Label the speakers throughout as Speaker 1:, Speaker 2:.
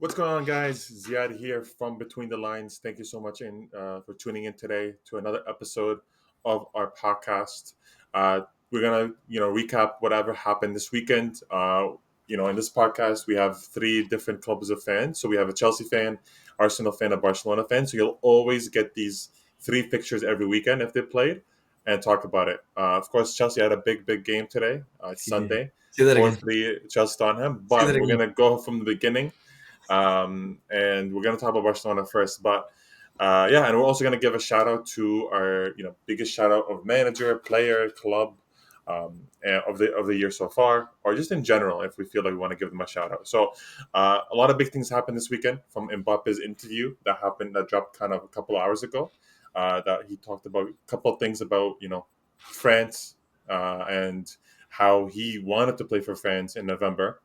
Speaker 1: What's going on, guys? Ziad here from Between the Lines. Thank you so much for tuning in today to another episode of our podcast. We're gonna, recap whatever happened this weekend. In this podcast, we have three different clubs of fans. So we have a Chelsea fan, Arsenal fan, a Barcelona fan. So you'll always get these three pictures every weekend if they played, and talk about it. Of course, Chelsea had a big game today. It's
Speaker 2: Yeah.
Speaker 1: Sunday,
Speaker 2: Say that
Speaker 1: four
Speaker 2: again.
Speaker 1: three Chelsea Tottenham.
Speaker 2: Say
Speaker 1: But
Speaker 2: that
Speaker 1: we're
Speaker 2: again.
Speaker 1: gonna go from the beginning, and we're going to talk about Barcelona first. But yeah, and we're also going to give a shout out to our biggest shout out of manager, player, club of the year so far, or just in general, if we feel like we want to give them a shout out. So a lot of big things happened this weekend, from Mbappe's interview that dropped kind of a couple hours ago. That he talked about a couple of things about France, and how he wanted to play for France in November.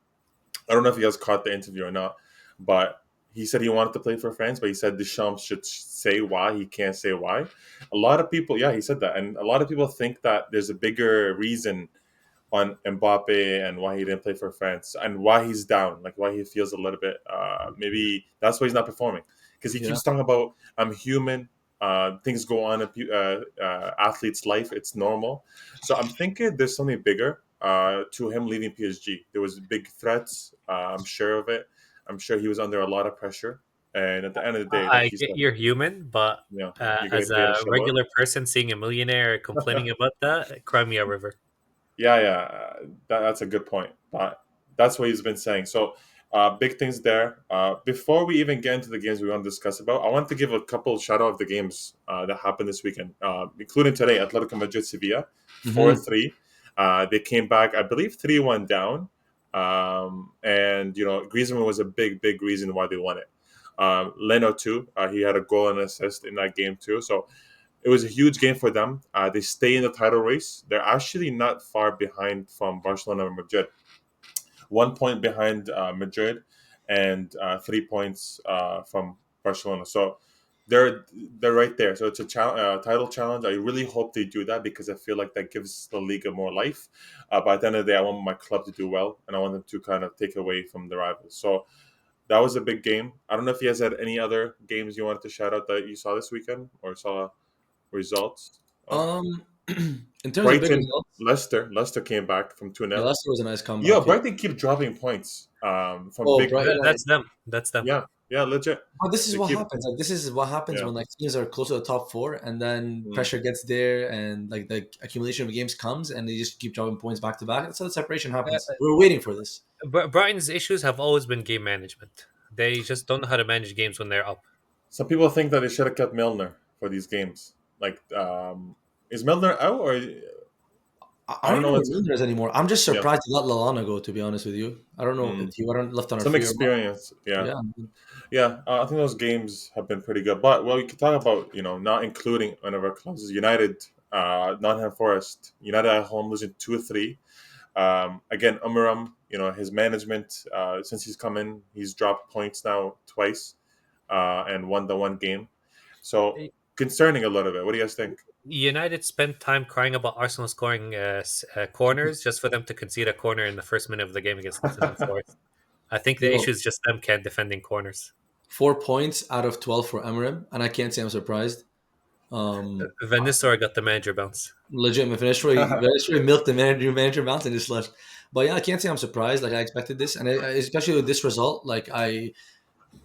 Speaker 1: I don't know if you guys caught the interview or not, but he said he wanted to play for France, but he said Deschamps should say why. He can't say why. A lot of people, yeah, he said that, and a lot of people think that there's a bigger reason on Mbappe and why he didn't play for France and why he's down, like why he feels a little bit. Maybe that's why he's not performing, because he
Speaker 2: Yeah.
Speaker 1: keeps talking about I'm human. Things go on in athlete's life. It's normal. So I'm thinking there's something bigger to him leaving PSG. There was big threats. I'm sure of it. I'm sure he was under a lot of pressure. And at the end of the day, like
Speaker 2: I
Speaker 1: he
Speaker 2: get
Speaker 1: said,
Speaker 2: you're human, but
Speaker 1: you're
Speaker 2: as
Speaker 1: getting paid a
Speaker 2: a
Speaker 1: shitload.
Speaker 2: regular person seeing a millionaire complaining about that, cry me a river.
Speaker 1: Yeah, that's a good point. But that's what he's been saying. So, big things there. Before we even get into the games we want to discuss about, I want to give a couple shout out of the games that happened this weekend, including today, Atletico Madrid Sevilla,
Speaker 2: Hmm.
Speaker 1: 4-3. They came back, I believe, 3-1 down. And Griezmann was a big reason why they won it. Leno too. He had a goal and assist in that game too. So it was a huge game for them. They stay in the title race. They're actually not far behind from Barcelona and Madrid. 1 point behind Madrid, and 3 points from Barcelona. So they're they're right there. So it's a title challenge. I really hope they do that, because I feel like that gives the Liga more life. But at the end of the day, I want my club to do well, and I want them to kind of take away from the rivals. So that was a big game. I don't know if you guys had any other games you wanted to shout out that you saw this weekend or saw results of.
Speaker 2: Um, in terms of big
Speaker 1: Brighton,
Speaker 2: results,
Speaker 1: Leicester came back from 2
Speaker 2: yeah,
Speaker 1: nil.
Speaker 2: Leicester was a nice
Speaker 1: Yeah,
Speaker 2: comeback. Yeah.
Speaker 1: Brighton keep dropping points from
Speaker 2: Oh,
Speaker 1: big.
Speaker 2: Brighton. That's them. That's them.
Speaker 1: Yeah, legit.
Speaker 2: But this is
Speaker 1: They
Speaker 2: what
Speaker 1: keep.
Speaker 2: happens. Like this is what happens
Speaker 1: Yeah.
Speaker 2: when like teams are close to the top four, and then
Speaker 1: Mm.
Speaker 2: pressure gets there, and like the accumulation of games comes, and they just keep dropping points back to back. That's how the separation happens. We're waiting for this.
Speaker 3: Brighton's issues have always been game management. They just don't know how to manage games when they're up.
Speaker 1: Some people think that they should have kept Milner for these games. Like, is Milner out, or
Speaker 2: I
Speaker 1: I
Speaker 2: don't
Speaker 1: don't
Speaker 2: even
Speaker 1: know
Speaker 2: know where
Speaker 1: what's.
Speaker 2: Milner is anymore. I'm just
Speaker 1: Yeah.
Speaker 2: surprised he let Lalana go. To be honest with you, I don't know if
Speaker 1: Mm.
Speaker 2: he were left on a
Speaker 1: Some
Speaker 2: free or not.
Speaker 1: experience. Yeah.
Speaker 2: Yeah,
Speaker 1: Yeah, I think those games have been pretty good. But well, we could talk about not including one of our clubs is United, Nottingham Forest. United at home losing 2-3. Again, Umuram, his management since he's come in, he's dropped points now twice, and won the one game. So concerning a little bit. What do you guys think?
Speaker 3: United spent time crying about Arsenal scoring corners just for them to concede a corner in the first minute of the game against Nottingham Forest. I think the
Speaker 2: bro.
Speaker 3: issue is just them can't defending corners.
Speaker 2: 4 points out of 12 for Emirates, and I can't say I'm surprised.
Speaker 3: Van Nistelrooy got the manager bounce.
Speaker 2: Legit, Venezuela milked the manager mountain and just left. But yeah, I can't say I'm surprised. Like I expected this, and especially with this result,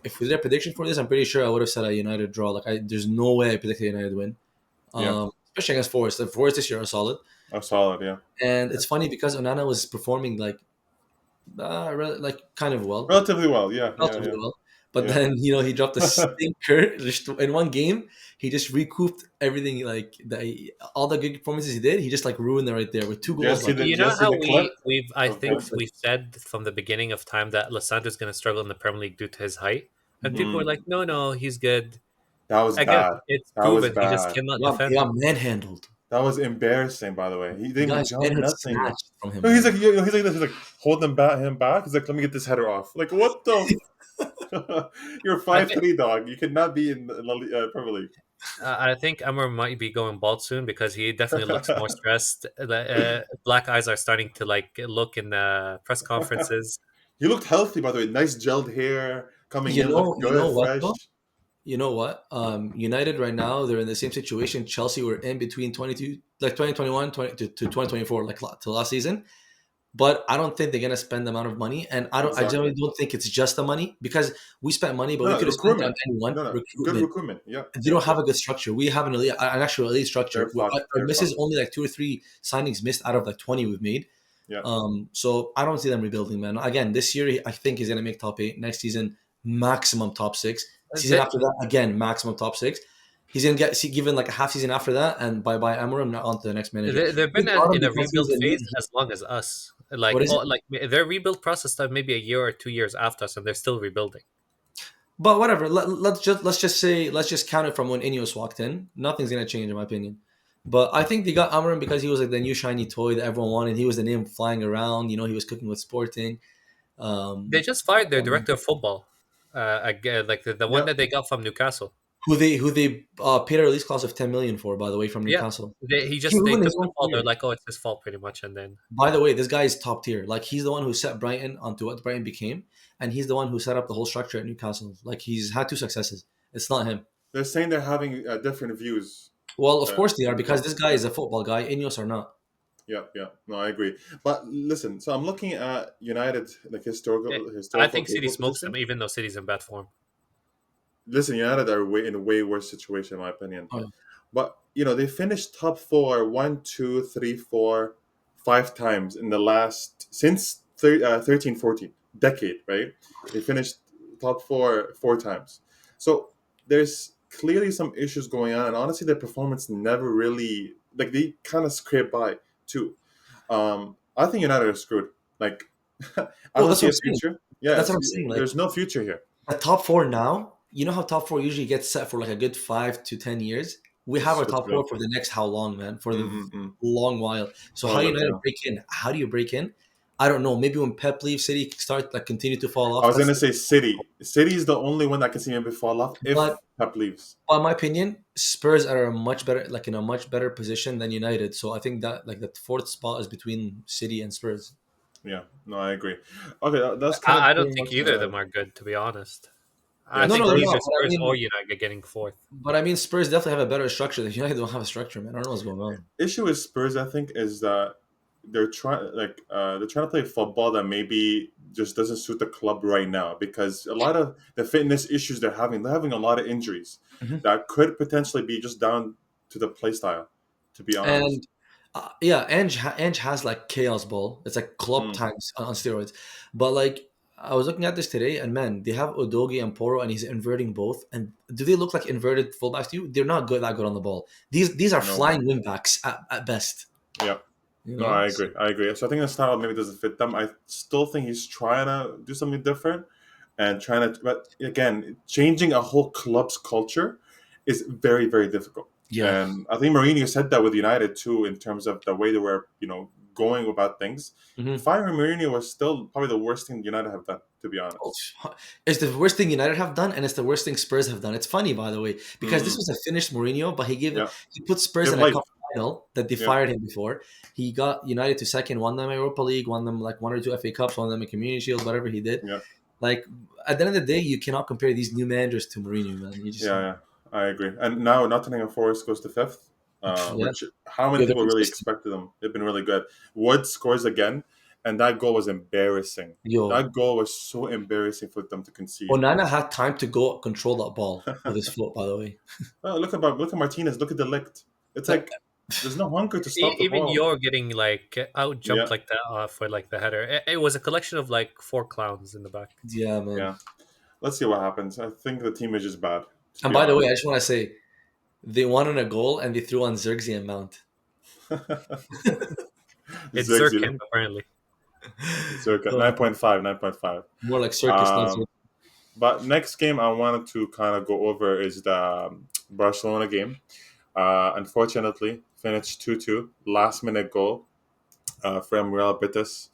Speaker 2: if we did a prediction for this, I'm pretty sure I would have said a United draw. There's no way I predicted a United win.
Speaker 1: Yeah,
Speaker 2: Especially against Forest. The Forest this year are solid,
Speaker 1: oh, solid. Yeah,
Speaker 2: and it's funny because Onana was performing like kind of well,
Speaker 1: relatively well. Yeah, yeah,
Speaker 2: relatively
Speaker 1: yeah,
Speaker 2: well. But
Speaker 1: yeah.
Speaker 2: then he dropped a stinker just in one game. He just recouped everything. All the good performances he did, he just like ruined it right there with two
Speaker 1: Do you
Speaker 2: goals.
Speaker 1: guys see
Speaker 2: Like
Speaker 1: the? Do
Speaker 3: You
Speaker 1: you
Speaker 3: know
Speaker 1: guys see
Speaker 3: how
Speaker 1: the clip
Speaker 3: we've I
Speaker 1: of
Speaker 3: think
Speaker 1: him?
Speaker 2: perfect.
Speaker 3: we've said from the beginning of time that Lisandro's going to struggle in the Premier League due to his height, and people were
Speaker 1: Mm,
Speaker 3: like, no, he's good.
Speaker 1: that was
Speaker 3: Again,
Speaker 1: bad.
Speaker 3: it's
Speaker 1: That was
Speaker 3: proven he just
Speaker 1: bad.
Speaker 3: cannot
Speaker 2: He
Speaker 3: defend.
Speaker 2: got manhandled.
Speaker 1: That was embarrassing. By the way, he
Speaker 2: He
Speaker 1: didn't
Speaker 2: got
Speaker 1: even
Speaker 2: his
Speaker 1: jump.
Speaker 2: manhood
Speaker 1: Nothing.
Speaker 2: snatched from him,
Speaker 1: No, he's
Speaker 2: bro.
Speaker 1: like he's like this. He's like holding him back. He's like, let me get this header off. Like, what the? You're
Speaker 3: I
Speaker 1: 5'3", dog. You could not be in the Premier League.
Speaker 3: I think Amr might be going bald soon because he definitely looks more stressed. Black eyes are starting to like look in press conferences.
Speaker 1: He looked healthy, by the way. Nice gelled hair, coming in, looked
Speaker 2: You
Speaker 1: good,
Speaker 2: know what though?
Speaker 1: fresh.
Speaker 2: You know what? United right now they're in the same situation. Chelsea were in between 2021 to 2024, like to last season. But I don't think they're gonna spend the amount of money, and I
Speaker 1: Exactly.
Speaker 2: generally don't think it's just the money because we spent money, but we
Speaker 1: No,
Speaker 2: could have spent it on
Speaker 1: recruitment.
Speaker 2: anyone.
Speaker 1: No, no, good
Speaker 2: Recruitment.
Speaker 1: recruitment. Yeah,
Speaker 2: They
Speaker 1: yeah,
Speaker 2: don't
Speaker 1: yeah.
Speaker 2: have a good structure. We have an actual elite
Speaker 1: Very
Speaker 2: structure.
Speaker 1: flawed.
Speaker 2: Our
Speaker 1: Very
Speaker 2: miss
Speaker 1: flawed.
Speaker 2: is only like 2 or 3 signings missed out of like 20 we've made.
Speaker 1: Yeah.
Speaker 2: So I don't see them rebuilding, man. Again, this year I think he's gonna make top 8. Next season, maximum top 6. Season
Speaker 3: They,
Speaker 2: after that, again, maximum top 6. He's gonna get given like a half season after that, and bye Amarim, not on to the next manager.
Speaker 3: they've
Speaker 2: We
Speaker 3: been
Speaker 2: got him
Speaker 3: in a
Speaker 2: because he's
Speaker 3: rebuild
Speaker 2: a new.
Speaker 3: phase as long as us.
Speaker 2: What is it?
Speaker 3: Like their rebuild process started maybe a year or 2 years after us, and they're still rebuilding.
Speaker 2: But whatever. Let's just count it from when Ineos walked in. Nothing's gonna change in my opinion. But I think they got Amarim because he was like the new shiny toy that everyone wanted. He was the name flying around. He was cooking with Sporting.
Speaker 3: They
Speaker 2: Um,
Speaker 3: just fired their director of football, again, like the one
Speaker 1: Yeah.
Speaker 3: that they got from Newcastle.
Speaker 2: who they paid a release clause of 10 million for, by the way, from
Speaker 3: Yeah,
Speaker 2: Newcastle.
Speaker 3: they
Speaker 2: He ruined
Speaker 3: took
Speaker 2: his
Speaker 3: the
Speaker 2: own
Speaker 3: fall. They're
Speaker 2: career.
Speaker 3: like, oh, it's his fault, pretty much, and then
Speaker 2: By the way, this guy is top tier. Like he's the one who set Brighton onto what Brighton became, and he's the one who set up the whole structure at Newcastle. Like he's had 2 successes. It's not him.
Speaker 1: They're saying they're having different views
Speaker 2: Well, of course they are
Speaker 1: in the
Speaker 2: because
Speaker 1: club.
Speaker 2: this guy
Speaker 1: Yeah.
Speaker 2: is a football guy. Ineos are not.
Speaker 1: Yeah, yeah. No, I agree. But listen, so I'm looking at United, like
Speaker 3: eh, I
Speaker 1: historical
Speaker 3: think City
Speaker 1: table
Speaker 3: smokes them,
Speaker 1: position.
Speaker 3: even though City's in bad form.
Speaker 1: Listen, United are in a way worse situation, in my opinion.
Speaker 2: Oh, yeah.
Speaker 1: But they finished top four, one, two, three, four, 5 times in the last since 13, 14 decade, right? They finished top four 4 times. So there's clearly some issues going on, and honestly, their performance never really like they kind of scraped by too. I think United are screwed. Like, I
Speaker 2: Well,
Speaker 1: don't
Speaker 2: that's what
Speaker 1: see
Speaker 2: I'm
Speaker 1: a
Speaker 2: saying.
Speaker 1: future. Yeah,
Speaker 2: That's what I'm saying. Like
Speaker 1: there's no future here.
Speaker 2: the top four now, you know how top four usually gets set for like a good 5 to 10 years. We have our
Speaker 1: It's
Speaker 2: top four
Speaker 1: real.
Speaker 2: for the next how long, man? For the
Speaker 1: Mm-mm-mm.
Speaker 2: long while. So how
Speaker 1: Oh, look,
Speaker 2: United
Speaker 1: yeah.
Speaker 2: break in? How do you break in? I don't know. Maybe when Pep leaves, City start like continue to fall
Speaker 1: I
Speaker 2: off.
Speaker 1: was gonna say City. City is the only one that can see maybe fall off
Speaker 2: But
Speaker 1: if Pep leaves.
Speaker 2: But in my opinion, Spurs are a much better, like in a much better position than United. So I think that like the fourth spot is between City and Spurs.
Speaker 1: Yeah, no, I agree. Okay, that's kind of
Speaker 3: I don't
Speaker 1: pretty
Speaker 3: think
Speaker 1: much.
Speaker 3: either of them are good, to be honest. I
Speaker 1: Yeah,
Speaker 3: think
Speaker 2: No, they're
Speaker 1: Spurs.
Speaker 2: not.
Speaker 3: neither Spurs or United are getting fourth.
Speaker 2: Spurs definitely have a better structure. The United don't have a structure, man. I don't know what's going on.
Speaker 1: Issue with Spurs, I think, is that they're trying to play football that maybe just doesn't suit the club right now because a lot of the fitness issues they're having a lot of injuries
Speaker 2: Mhm.
Speaker 1: that could potentially be just down to the play style. To be honest.
Speaker 2: And yeah, Ange has like chaos ball. It's like club
Speaker 1: Mm,
Speaker 2: times on steroids. But like I was looking at this today, and man, they have Odogi and Poro, and he's inverting both. And do they look like inverted fullbacks to you? They're not that good on the ball. These are
Speaker 1: no.
Speaker 2: flying wing backs at best.
Speaker 1: Yeah.
Speaker 2: You
Speaker 1: No,
Speaker 2: know.
Speaker 1: I agree. I agree. So I think the style maybe doesn't fit them. I still think he's trying to do something different and trying to, but again, changing a whole club's culture is very, very difficult.
Speaker 2: Yeah.
Speaker 1: And I think Mourinho said that with United too, in terms of the way they were, going about things.
Speaker 2: Mhm.
Speaker 1: Firing Mourinho was still probably the worst thing United have done, to be
Speaker 2: Oh,
Speaker 1: honest.
Speaker 2: it's the worst thing United have done, and it's the worst thing Spurs have done. It's funny, by the way, because this
Speaker 1: Mm,
Speaker 2: was a finished Mourinho, but
Speaker 1: yeah.
Speaker 2: he put Spurs
Speaker 1: Give
Speaker 2: in a
Speaker 1: life.
Speaker 2: cup final that they
Speaker 1: Yeah.
Speaker 2: fired him before. He got United to second, won them Europa League, won them like 1 or 2 FA Cups, won them a Community Shield, whatever he did.
Speaker 1: Yeah.
Speaker 2: Like at the end of the day, you cannot compare these new managers to Mourinho, man. You just
Speaker 1: Yeah, yeah, I agree. And now Nottingham Forest goes to fifth,
Speaker 2: yeah.
Speaker 1: which how many
Speaker 2: Yo, they're
Speaker 1: people really
Speaker 2: consistent.
Speaker 1: expected them? They've been really good. Wood scores again, and that goal was embarrassing.
Speaker 2: Yo,
Speaker 1: That goal was so embarrassing for them to concede.
Speaker 2: Onana had time to go control that ball with his foot. By the way,
Speaker 1: Oh, look at Martinez. Look at the lict. It's like there's no hunger to stop the
Speaker 3: Even
Speaker 1: ball.
Speaker 3: you're getting like out jumped
Speaker 1: Yeah,
Speaker 3: like that for like the header. It was a collection of like four clowns in the back.
Speaker 2: yeah, man.
Speaker 1: yeah. Let's see what happens. I think the team is just bad, to
Speaker 2: And
Speaker 1: be
Speaker 2: by the way, I
Speaker 1: honest.
Speaker 2: just want to say they won on a goal and they threw on Zirkzee and Mount.
Speaker 3: It's
Speaker 1: Zirkzee,
Speaker 3: Zirkin apparently.
Speaker 1: circa 9.5, 9.5.
Speaker 2: More like circus, not
Speaker 1: Um,
Speaker 2: circus.
Speaker 1: But next game I wanted to kind of go over is the Barcelona game. Unfortunately, finished 2-2, last minute goal from Real Betis.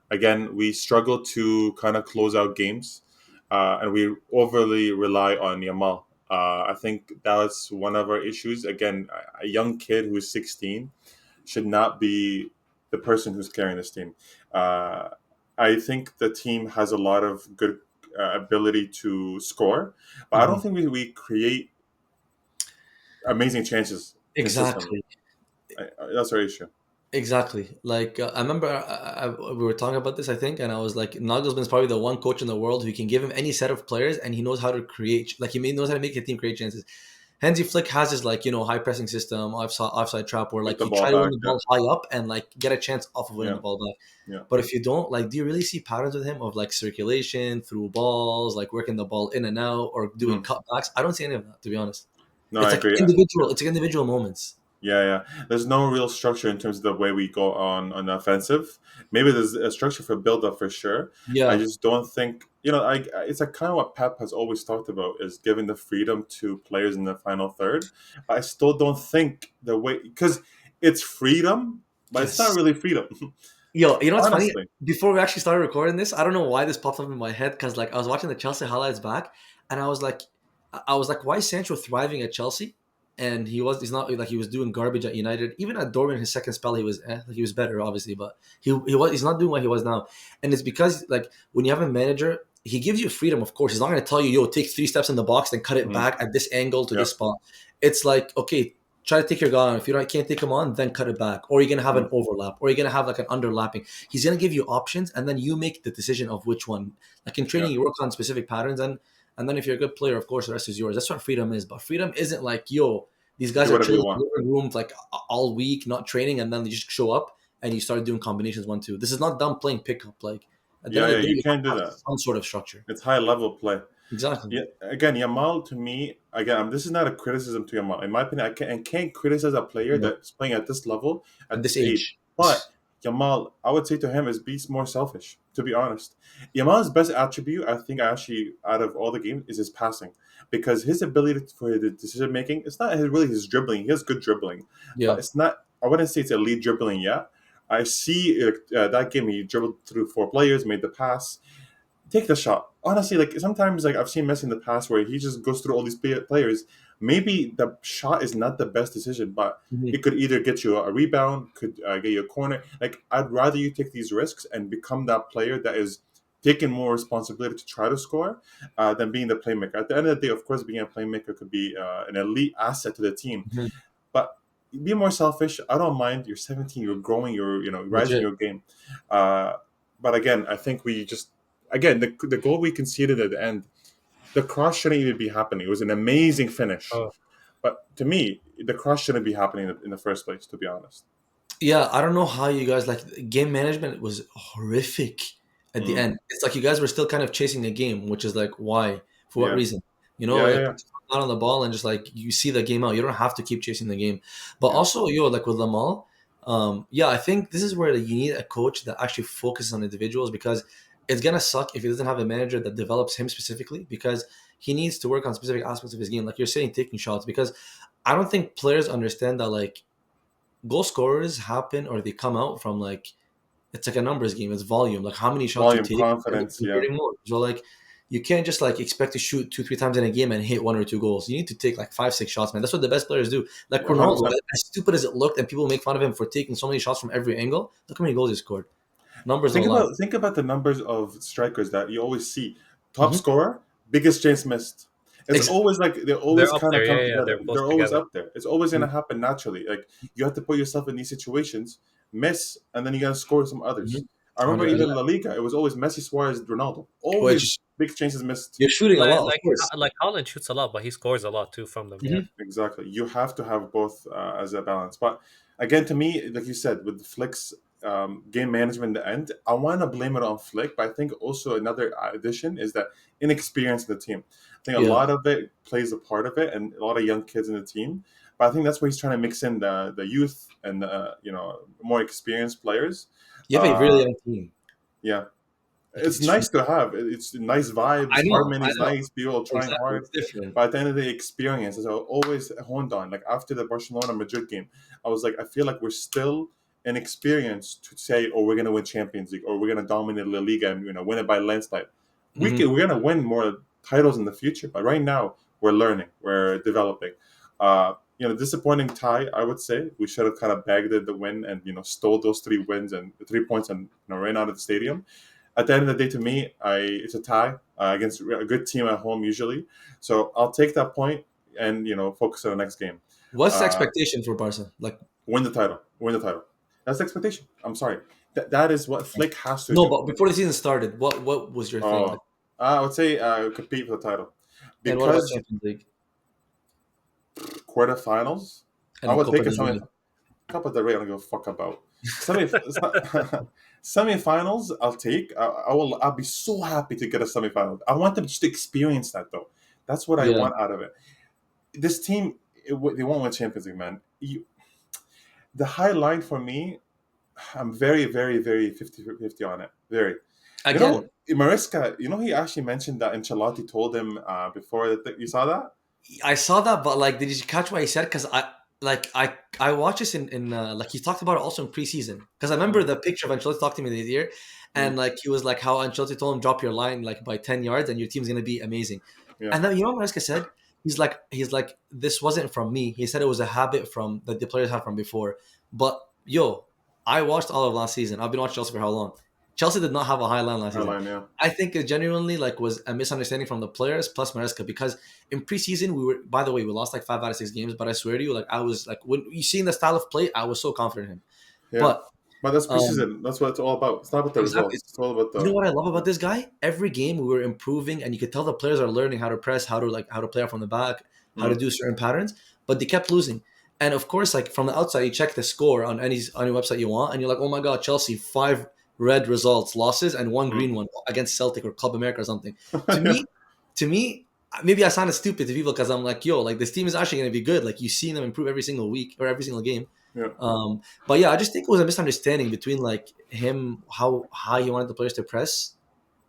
Speaker 1: Again, we struggle to kind of close out games, and we overly rely on Yamal. I think that's one of our issues. Again, a young kid who's 16 should not be the person who's carrying this team. Uh, I think the team has a lot of good ability to score, but I don't think we create amazing chances consistently.
Speaker 2: Exactly.
Speaker 1: That's our issue.
Speaker 2: Exactly. Like I remember we were talking about this, I think, and I was like, Nagelsmann's probably the one coach in the world who can give him any set of players, and he knows how to create. Like knows how to make a team create chances. Hansi Flick has his like high pressing system, offside trap, where
Speaker 1: Get
Speaker 2: like
Speaker 1: the
Speaker 2: you
Speaker 1: ball
Speaker 2: try to win
Speaker 1: back.
Speaker 2: the
Speaker 1: Yeah,
Speaker 2: ball high up and like get a chance off of winning
Speaker 1: yeah,
Speaker 2: the ball back.
Speaker 1: yeah.
Speaker 2: But if you don't, like, do you really see patterns with him of like circulation through balls, like working the ball in and out, or doing
Speaker 1: Mhm.
Speaker 2: cutbacks? I don't see any of that, to be honest.
Speaker 1: No,
Speaker 2: It's
Speaker 1: I
Speaker 2: like
Speaker 1: agree.
Speaker 2: individual. It's like individual moments.
Speaker 1: Yeah, yeah. There's no real structure in terms of the way we go on offensive. Maybe there's a structure for build up for sure. I
Speaker 2: Yeah.
Speaker 1: just don't think it's like kind of what Pep has always talked about is giving the freedom to players in the final third. But I still don't think the way because it's freedom, but it's not
Speaker 2: Yes.
Speaker 1: really freedom.
Speaker 2: Yo, you know what's funny?
Speaker 1: Honestly.
Speaker 2: Before we actually started recording this, I don't know why this popped up in my head because like I was watching the Chelsea highlights back, and I was like, why is Sancho thriving at Chelsea? And he's not like he was doing garbage at United. Even at Dortmund, his second spell, he was better, obviously, but he's not doing what he was now. And it's because like when you have a manager, he gives you freedom. Of course, he's not going to tell you, "Yo, take 3 steps in the box, then cut it
Speaker 1: Mhm.
Speaker 2: back at this angle to
Speaker 1: Yeah.
Speaker 2: this spot." It's like, okay, try to take your guy on. If you can't take him on, then cut it back. Or you're gonna have an
Speaker 1: Mhm.
Speaker 2: overlap, or you're gonna have like an underlapping. He's gonna give you options, and then you make the decision of which one. Like in
Speaker 1: Yeah.
Speaker 2: training, you work on specific patterns, and then if you're a good player, of course, the rest is yours. That's what freedom is. But freedom isn't like, yo, these guys
Speaker 1: Do
Speaker 2: are
Speaker 1: whatever you
Speaker 2: chilling in
Speaker 1: want.
Speaker 2: the living room like all week, not training, and then they just show up and you start doing combinations 1-2. This is not them playing pickup. Like at the
Speaker 1: Yeah,
Speaker 2: end of
Speaker 1: yeah.
Speaker 2: the day,
Speaker 1: You
Speaker 2: you
Speaker 1: can't do
Speaker 2: have
Speaker 1: that.
Speaker 2: some sort of structure.
Speaker 1: It's high level play.
Speaker 2: Exactly.
Speaker 1: Yeah, again, Yamal to me, again, this is not a criticism to Yamal. In my opinion, I can't criticize a player
Speaker 2: Yeah.
Speaker 1: that's playing at this level,
Speaker 2: At
Speaker 1: at
Speaker 2: this
Speaker 1: this age.
Speaker 2: age.
Speaker 1: But Yamal, I would say to him, is be more selfish, to be honest. Yamal's best attribute, I think, actually, out of all the games, is his passing. Because his ability for the decision making, it's not really his dribbling. He has good dribbling. But
Speaker 2: Yeah.
Speaker 1: it's not, I wouldn't say it's elite dribbling yet. I see that game, he dribbled through 4 players, made the pass take the shot. Honestly, like sometimes, like I've seen Messi in the past where he just goes through all these players. Maybe the shot is not the best decision, but
Speaker 2: Mhm.
Speaker 1: it could either get you a rebound, could get you a corner. Like I'd rather you take these risks and become that player that is taking more responsibility to try to score than being the playmaker. At the end of the day, of course, being a playmaker could be an elite asset to the team,
Speaker 2: Mhm.
Speaker 1: but be more selfish. I don't mind. You're 17. You're growing. You're rising
Speaker 2: Legit.
Speaker 1: your game. Uh, but again, I think we just again the goal we conceded at the end. The cross shouldn't even be happening. It was an amazing finish,
Speaker 3: Oh,
Speaker 1: but to me, the cross shouldn't be happening in the first place. To be honest.
Speaker 2: Yeah, I don't know how you guys like game management was horrific at the
Speaker 1: Mm.
Speaker 2: end. It's like you guys were still kind of chasing the game, which is like why? For what
Speaker 1: Yeah.
Speaker 2: reason?
Speaker 1: Yeah. Yeah.
Speaker 2: Like
Speaker 1: Yeah.
Speaker 2: put your foot down on the ball and just like you see the game out. You don't have to keep chasing the game. But
Speaker 1: Yeah.
Speaker 2: also, like with Lamal, yeah, I think this is where you need a coach that actually focuses on individuals because it's gonna suck if he doesn't have a manager that develops him specifically because he needs to work on specific aspects of his game. Like you're saying, taking shots because I don't think players understand that like goal scorers happen or they come out from like it's like a numbers game. It's volume, like how many shots you
Speaker 1: Volume,
Speaker 2: take and
Speaker 1: confidence. Yeah.
Speaker 2: converting more. So like you can't just like expect to shoot 2-3 times in a game and hit 1 or 2 goals. You need to take like 5-6 shots, man. That's what the best players do. Like
Speaker 1: Yeah. 100%.
Speaker 2: Ronaldo, as stupid as it looked, and people make fun of him for taking so many shots from every angle. Look how many goals he scored. Numbers don't lie.
Speaker 1: Think about the numbers of strikers that you always see. Top
Speaker 2: Mm-hmm.
Speaker 1: scorer, biggest chance missed. It's
Speaker 2: Exactly.
Speaker 1: always like they always
Speaker 3: they're up
Speaker 1: kind of
Speaker 3: there.
Speaker 1: come
Speaker 3: Yeah, yeah, they're
Speaker 1: together.
Speaker 3: close
Speaker 1: They're always
Speaker 3: together.
Speaker 1: up there. It's always gonna happen naturally. Like you have to put yourself in these situations, miss, and then you gotta score some others. I remember
Speaker 2: 100.
Speaker 1: even La Liga, it was always Messi, Suarez, Ronaldo. Always
Speaker 2: Which
Speaker 1: big chances missed.
Speaker 2: you're shooting a
Speaker 3: Like
Speaker 2: lot, of
Speaker 3: like
Speaker 2: course.
Speaker 3: like Holland shoots a lot, but he scores a lot too from them. Yeah.
Speaker 2: Mhm.
Speaker 1: Exactly. You have to have both as a balance. But again, to me, like you said, with Flick's game management in the end, I want to blame it on Flick. But I think also another addition is that inexperience in the team. I think a
Speaker 2: Yeah,
Speaker 1: lot of it plays a part of it, and a lot of young kids in the team. But I think that's where he's trying to mix in the youth and more experienced players.
Speaker 2: you have a
Speaker 1: Uh,
Speaker 2: really young team.
Speaker 1: yeah,
Speaker 2: Like
Speaker 1: it's
Speaker 2: it's.
Speaker 1: nice to have. It's nice
Speaker 2: I
Speaker 1: vibes.
Speaker 2: know.
Speaker 1: Harmony
Speaker 2: I
Speaker 1: is
Speaker 2: know.
Speaker 1: nice. People trying
Speaker 2: Exactly.
Speaker 1: hard.
Speaker 2: It's different.
Speaker 1: But at the end of the day, experience is always honed on. Like after the Barcelona Madrid game, I was like, I feel like we're still inexperienced to say, oh, we're gonna win Champions League or we're gonna dominate La Liga and win it by landslide.
Speaker 2: Mhm.
Speaker 1: We're gonna win more titles in the future, but right now we're learning, we're developing. Disappointing tie. I would say we should have kind of bagged the win and stole those 3 wins and 3 points and ran out of the stadium. at the end of the day, to me, it's a tie against a good team at home usually. So I'll take that point and focus on the next game.
Speaker 2: What's the
Speaker 1: Uh,
Speaker 2: expectation for Barca? Like,
Speaker 1: win the title. Win the title. That's the expectation. I'm sorry. That is what Flick has to
Speaker 2: no,
Speaker 1: do.
Speaker 2: but before the season started, what was your thing? Like,
Speaker 1: Oh, I would say compete for the title
Speaker 2: and what about
Speaker 1: because
Speaker 2: Champions League
Speaker 1: quarterfinals.
Speaker 2: and
Speaker 1: I
Speaker 2: then
Speaker 1: would
Speaker 2: Copa
Speaker 1: take a
Speaker 2: del Rey?
Speaker 1: Copa del Rey. I don't give a fuck about semi semifinals. I'll take. I will. I'll be so happy to get a semifinal. I want them just to experience that though. That's what I
Speaker 2: Yeah,
Speaker 1: want out of it. This team, they won't win Champions League, man. The high line for me, I'm very, very, very 50-50 on it. Very.
Speaker 2: again,
Speaker 1: Mariska, he actually mentioned that Ancelotti told him before that. You saw that?
Speaker 2: I saw that, but like, did you catch what he said? Because I watched this in like he talked about it also in preseason. Because I remember
Speaker 1: Mm,
Speaker 2: the picture of Ancelotti talking to me the year,
Speaker 1: mm,
Speaker 2: and like he was like how Ancelotti told him drop your line like by 10 yards and your team's gonna be amazing.
Speaker 1: yeah.
Speaker 2: And then you know what Maresca said? He's like this wasn't from me. He said it was a habit from that the players had from before. But yo, I watched all of last season. I've been watching Chelsea for how long? Chelsea did not have a high line last
Speaker 1: High
Speaker 2: season.
Speaker 1: line, yeah.
Speaker 2: I think it genuinely like was a misunderstanding from the players plus Maresca because in preseason we were by the way we lost like 5 out of 6 games, but I swear to you, like I was like when you seen the style of play, I was so confident in him.
Speaker 1: Yeah.
Speaker 2: But
Speaker 1: But that's
Speaker 2: um
Speaker 1: preseason. That's what it's all about. It's not about the
Speaker 2: exactly,
Speaker 1: results. It's all about
Speaker 2: you know
Speaker 1: the.
Speaker 2: what I love about this guy? Every game we were improving, and you could tell the players are learning how to press, how to play out from the back, how to
Speaker 1: Mm,
Speaker 2: do certain patterns. But they kept losing, and of course, like from the outside, you check the score on any website you want, and you're like, oh my god, Chelsea 5 red results, losses, and one
Speaker 1: mm.
Speaker 2: green one against Celtic or Club America or something. To me, to me, maybe I sounded stupid to people because I'm like, yo, like this team is actually going to be good. Like you see them improve every single week or every single game.
Speaker 1: Yeah.
Speaker 2: But yeah, I just think it was a misunderstanding between like him, how high he wanted the players to press,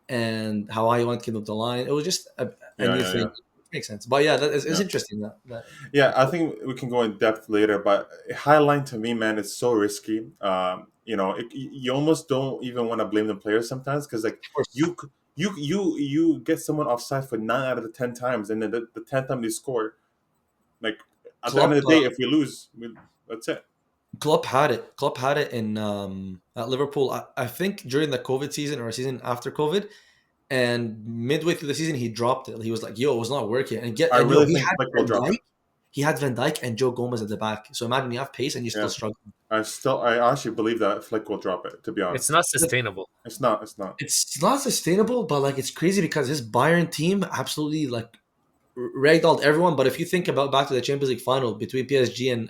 Speaker 2: and how high he wanted to keep up the line. It was just a
Speaker 1: Yeah.
Speaker 2: new
Speaker 1: Yeah.
Speaker 2: thing.
Speaker 1: Yeah.
Speaker 2: It makes sense. But yeah, it's
Speaker 1: Yeah.
Speaker 2: interesting that
Speaker 1: Yeah, I think we can go in depth later, but highline to me, man, is so risky. You almost don't even want to blame the players sometimes because like
Speaker 2: of course
Speaker 1: you get someone offside for 9 out of the 10 times, and then the 10th time they score, like at the end
Speaker 2: Klopp
Speaker 1: of the day, if we lose, that's it.
Speaker 2: Klopp had it. Klopp had it in at Liverpool. I think during the COVID season or a season after COVID, and midway through the season he dropped it. He was like, "Yo, it was not working."
Speaker 1: I
Speaker 2: And yo,
Speaker 1: really
Speaker 2: he
Speaker 1: think
Speaker 2: had
Speaker 1: Flick will
Speaker 2: Van
Speaker 1: drop it.
Speaker 2: Dijk. He had Van Dijk and Joe Gomez at the back. So imagine you have pace and you're still
Speaker 1: Yeah,
Speaker 2: struggling.
Speaker 1: I actually believe that Flick will drop it. To be
Speaker 3: It's
Speaker 1: honest,
Speaker 3: not sustainable.
Speaker 1: it's not. It's not.
Speaker 2: It's not sustainable, but like it's crazy because his Bayern team absolutely like ragdolled everyone. But if you think about back to the Champions League final between PSG and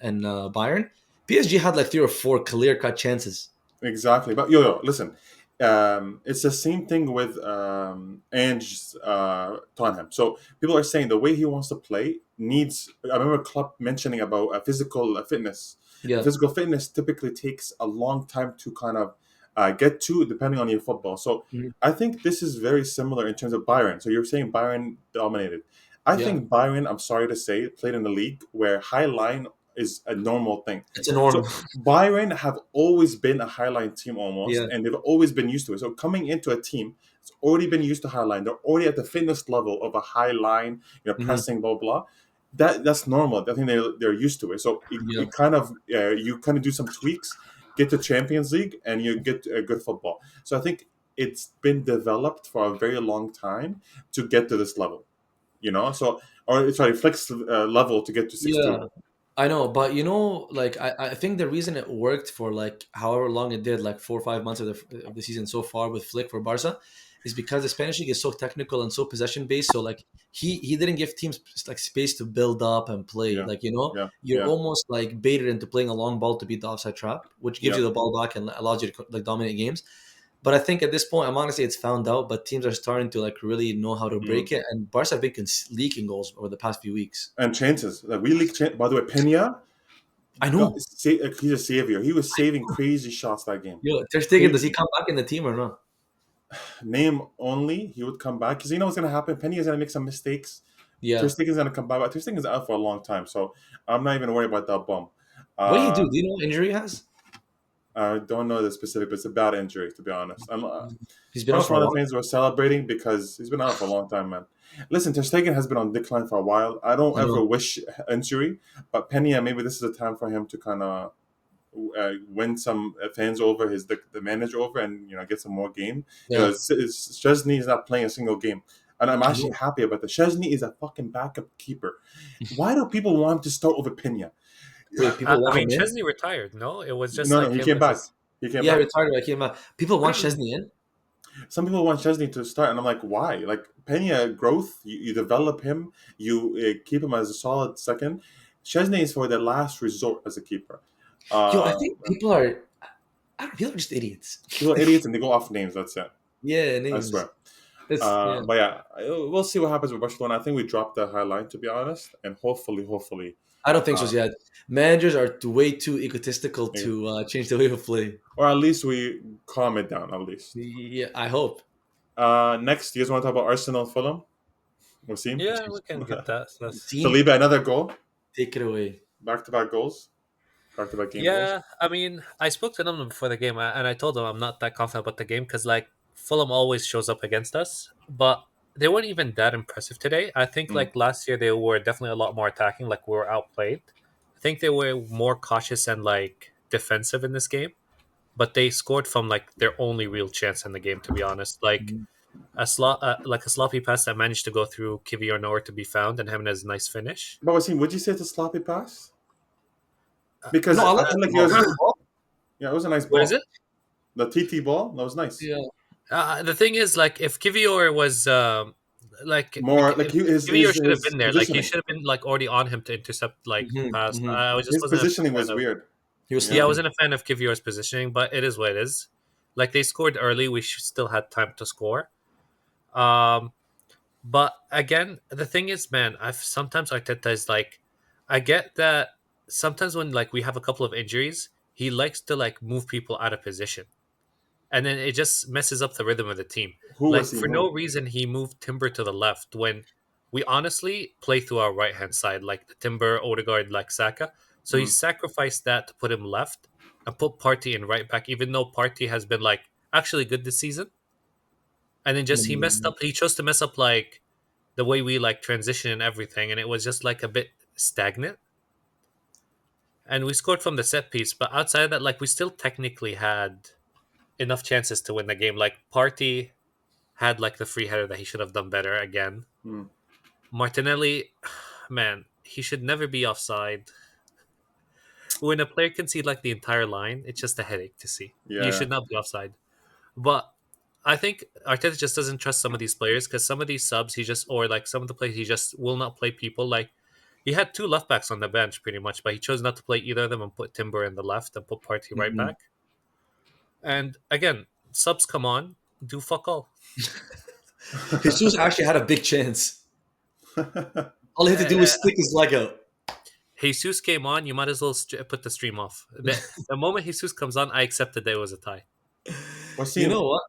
Speaker 2: Bayern, PSG had like 3 or 4 clear cut chances.
Speaker 1: Exactly. But yo, listen. It's the same thing with Ange's Tottenham. So people are saying the way he wants to play needs. I remember Klopp mentioning about physical fitness.
Speaker 2: Yeah,
Speaker 1: Physical fitness typically takes a long time to kind of get to, depending on your football. So
Speaker 2: Mhm.
Speaker 1: I think this is very similar in terms of Byron. So you're saying Byron dominated. I
Speaker 2: Yeah,
Speaker 1: think Byron, I'm sorry to say, played in a league where high line is a normal thing.
Speaker 2: it's a norm.
Speaker 1: So Byron have always been a highline team almost,
Speaker 2: Yeah,
Speaker 1: and they've always been used to it. So coming into a team that's already been used to highline, they're already at the fitness level of a high line,
Speaker 2: hmm,
Speaker 1: pressing, blah blah. That's normal. I think they're used to it. So
Speaker 2: yeah.
Speaker 1: you kind of do some tweaks, get to Champions League, and you get a good football. So I think it's been developed for a very long time to get to this level. So or sorry, flex level to get to 6-2.
Speaker 2: Yeah, I know, but like I think the reason it worked for like however long it did, like 4 or 5 months of the season so far with Flick for Barca, is because the Spanish league is so technical and so possession based. So like he didn't give teams like space to build up and play.
Speaker 1: Yeah,
Speaker 2: Like
Speaker 1: yeah,
Speaker 2: you're
Speaker 1: yeah,
Speaker 2: almost like baited into playing a long ball to beat the offside trap, which gives
Speaker 1: yeah.
Speaker 2: you the ball back and allows you to like dominate games. But I think at this point, I'm honestly it's found out, but teams are starting to like really know how to
Speaker 1: Mm.
Speaker 2: break it, and Barca have been leaking goals over the past few weeks.
Speaker 1: And chances. Like we leaked. By the way, Pena
Speaker 2: I
Speaker 1: got
Speaker 2: know.
Speaker 1: he's a savior. He was saving crazy shots that game.
Speaker 2: Yo, Ter Stegen, does he
Speaker 1: Crazy.
Speaker 2: come back in the team or not?
Speaker 1: Name only, he would come back because you know what's gonna happen. Penny is gonna make some mistakes. Ter
Speaker 2: Yeah.
Speaker 1: Stegen's gonna come back, but Ter Stegen's out for a long time, so I'm not even worried about that bum.
Speaker 2: What do you do?
Speaker 1: Uh,
Speaker 2: Do you know what injury he has?
Speaker 1: I don't know the specific, but it's a bad injury to be honest.
Speaker 2: He's been out for a
Speaker 1: Barcelona
Speaker 2: while.
Speaker 1: fans were celebrating because he's been out for a long time, man. Listen, Ter Stegen has been on decline for a while. I don't
Speaker 2: I know.
Speaker 1: ever wish injury, but Pena, maybe this is a time for him to kind of win some fans over, the manager over, and get some more game.
Speaker 2: Yeah.
Speaker 1: Szczesny is not playing a single game, and I'm actually happy about that. Szczesny is a fucking backup keeper. Why do people want him to start over Pena?
Speaker 2: Wait, people
Speaker 3: I
Speaker 2: want
Speaker 3: mean,
Speaker 2: him in?
Speaker 3: Chesney retired. No, it was just
Speaker 1: No, no,
Speaker 3: like
Speaker 1: he
Speaker 3: him
Speaker 1: came
Speaker 3: as
Speaker 1: back.
Speaker 3: his.
Speaker 1: He came
Speaker 2: Yeah,
Speaker 1: back.
Speaker 2: retired. I came out. People want Chesney in.
Speaker 1: Some people want Chesney to start, and I'm like, why? Like Pena growth, you develop him, you keep him as a solid second. Chesney is for the last resort as a keeper.
Speaker 2: Yo, I
Speaker 1: Uh,
Speaker 2: think people are. I don't. People are just idiots.
Speaker 1: People are idiots and they go off names. That's it.
Speaker 2: Yeah,
Speaker 1: I
Speaker 2: names.
Speaker 1: swear.
Speaker 2: That's yeah.
Speaker 1: But yeah, we'll see what happens with Barcelona. I think we dropped the high line, to be honest, and hopefully,
Speaker 2: I don't think so
Speaker 1: uh,
Speaker 2: yet. Managers are way too egotistical
Speaker 1: yeah.
Speaker 2: to change the way of play.
Speaker 1: Or at least we calm it down. At least.
Speaker 2: Yeah, I hope.
Speaker 1: Next, you guys want to talk about Arsenal, Fulham, Wassim,
Speaker 3: Yeah, we can get that. So that's
Speaker 2: Team,
Speaker 1: Saliba, another goal,
Speaker 2: take it away.
Speaker 1: back-to-back goals, back-to-back game goals.
Speaker 3: yeah. I mean, I spoke to them before the game, and I told them I'm not that confident about the game because like Fulham always shows up against us, but they weren't even that impressive today. I think
Speaker 1: Mm.
Speaker 3: like last year they were definitely a lot more attacking. Like we were outplayed. I think they were more cautious and like defensive in this game, but they scored from like their only real chance in the game. To be honest, like like a sloppy pass that managed to go through Kivior nowhere to be found, and having a nice finish.
Speaker 1: But Wassim, would you say it's a sloppy pass? Because
Speaker 2: No, I
Speaker 1: I
Speaker 2: like
Speaker 1: feel
Speaker 2: the
Speaker 1: like
Speaker 2: ball.
Speaker 1: yeah, it was a nice
Speaker 3: What is
Speaker 1: ball.
Speaker 3: it?
Speaker 1: The TT ball, that was nice.
Speaker 2: Yeah.
Speaker 3: The thing is, like, if Kivior was like
Speaker 1: More like
Speaker 3: Kivior should have
Speaker 1: his
Speaker 3: been there. Like, he
Speaker 1: positioning.
Speaker 3: should have been like already on him to intercept like pass. I just
Speaker 1: His
Speaker 3: wasn't a
Speaker 1: positioning
Speaker 3: fan
Speaker 1: was
Speaker 3: of.
Speaker 1: weird.
Speaker 2: He was
Speaker 3: Yeah, I
Speaker 1: Yeah.
Speaker 2: sleeping.
Speaker 3: wasn't a fan of Kivior's positioning, but it is what it is. Like they scored early, we still had time to score. Um, but again, the thing is, man, I've sometimes Arteta is like, I get that sometimes when like we have a couple of injuries, he likes to like move people out of position, and then it just messes up the rhythm of the team.
Speaker 1: Who was
Speaker 3: Like
Speaker 1: he?
Speaker 3: for no reason, he moved Timber to the left when we honestly play through our right hand side, like the Timber, Odegaard, like Saka. So he
Speaker 1: Mm.
Speaker 3: sacrificed that to put him left and put Partey in right back, even though Partey has been like actually good this season. And then just he messed up. He chose to mess up like the way we like transition and everything, and it was just like a bit stagnant. And we scored from the set piece, but outside of that, like we still technically had enough chances to win the game. Like Partey had like the free header that he should have done better again.
Speaker 1: Mm.
Speaker 3: Martinelli, man, he should never be offside. When a player can see like the entire line, it's just a headache to see. You
Speaker 1: Yeah.
Speaker 3: should not be offside. But I think Arteta just doesn't trust some of these players because some of these subs he just or like some of the players he just will not play people. Like he had two left backs on the bench pretty much, but he chose not to play either of them and put Timber in the left and put Partey right back. And again, subs come on, do fuck all.
Speaker 2: Jesus actually had a big chance. All he had to do was stick his leg out.
Speaker 3: Jesus came on, you might as well put the stream off. The moment Jesus comes on, I accepted that it was a tie.
Speaker 1: Wassim,
Speaker 2: You know what?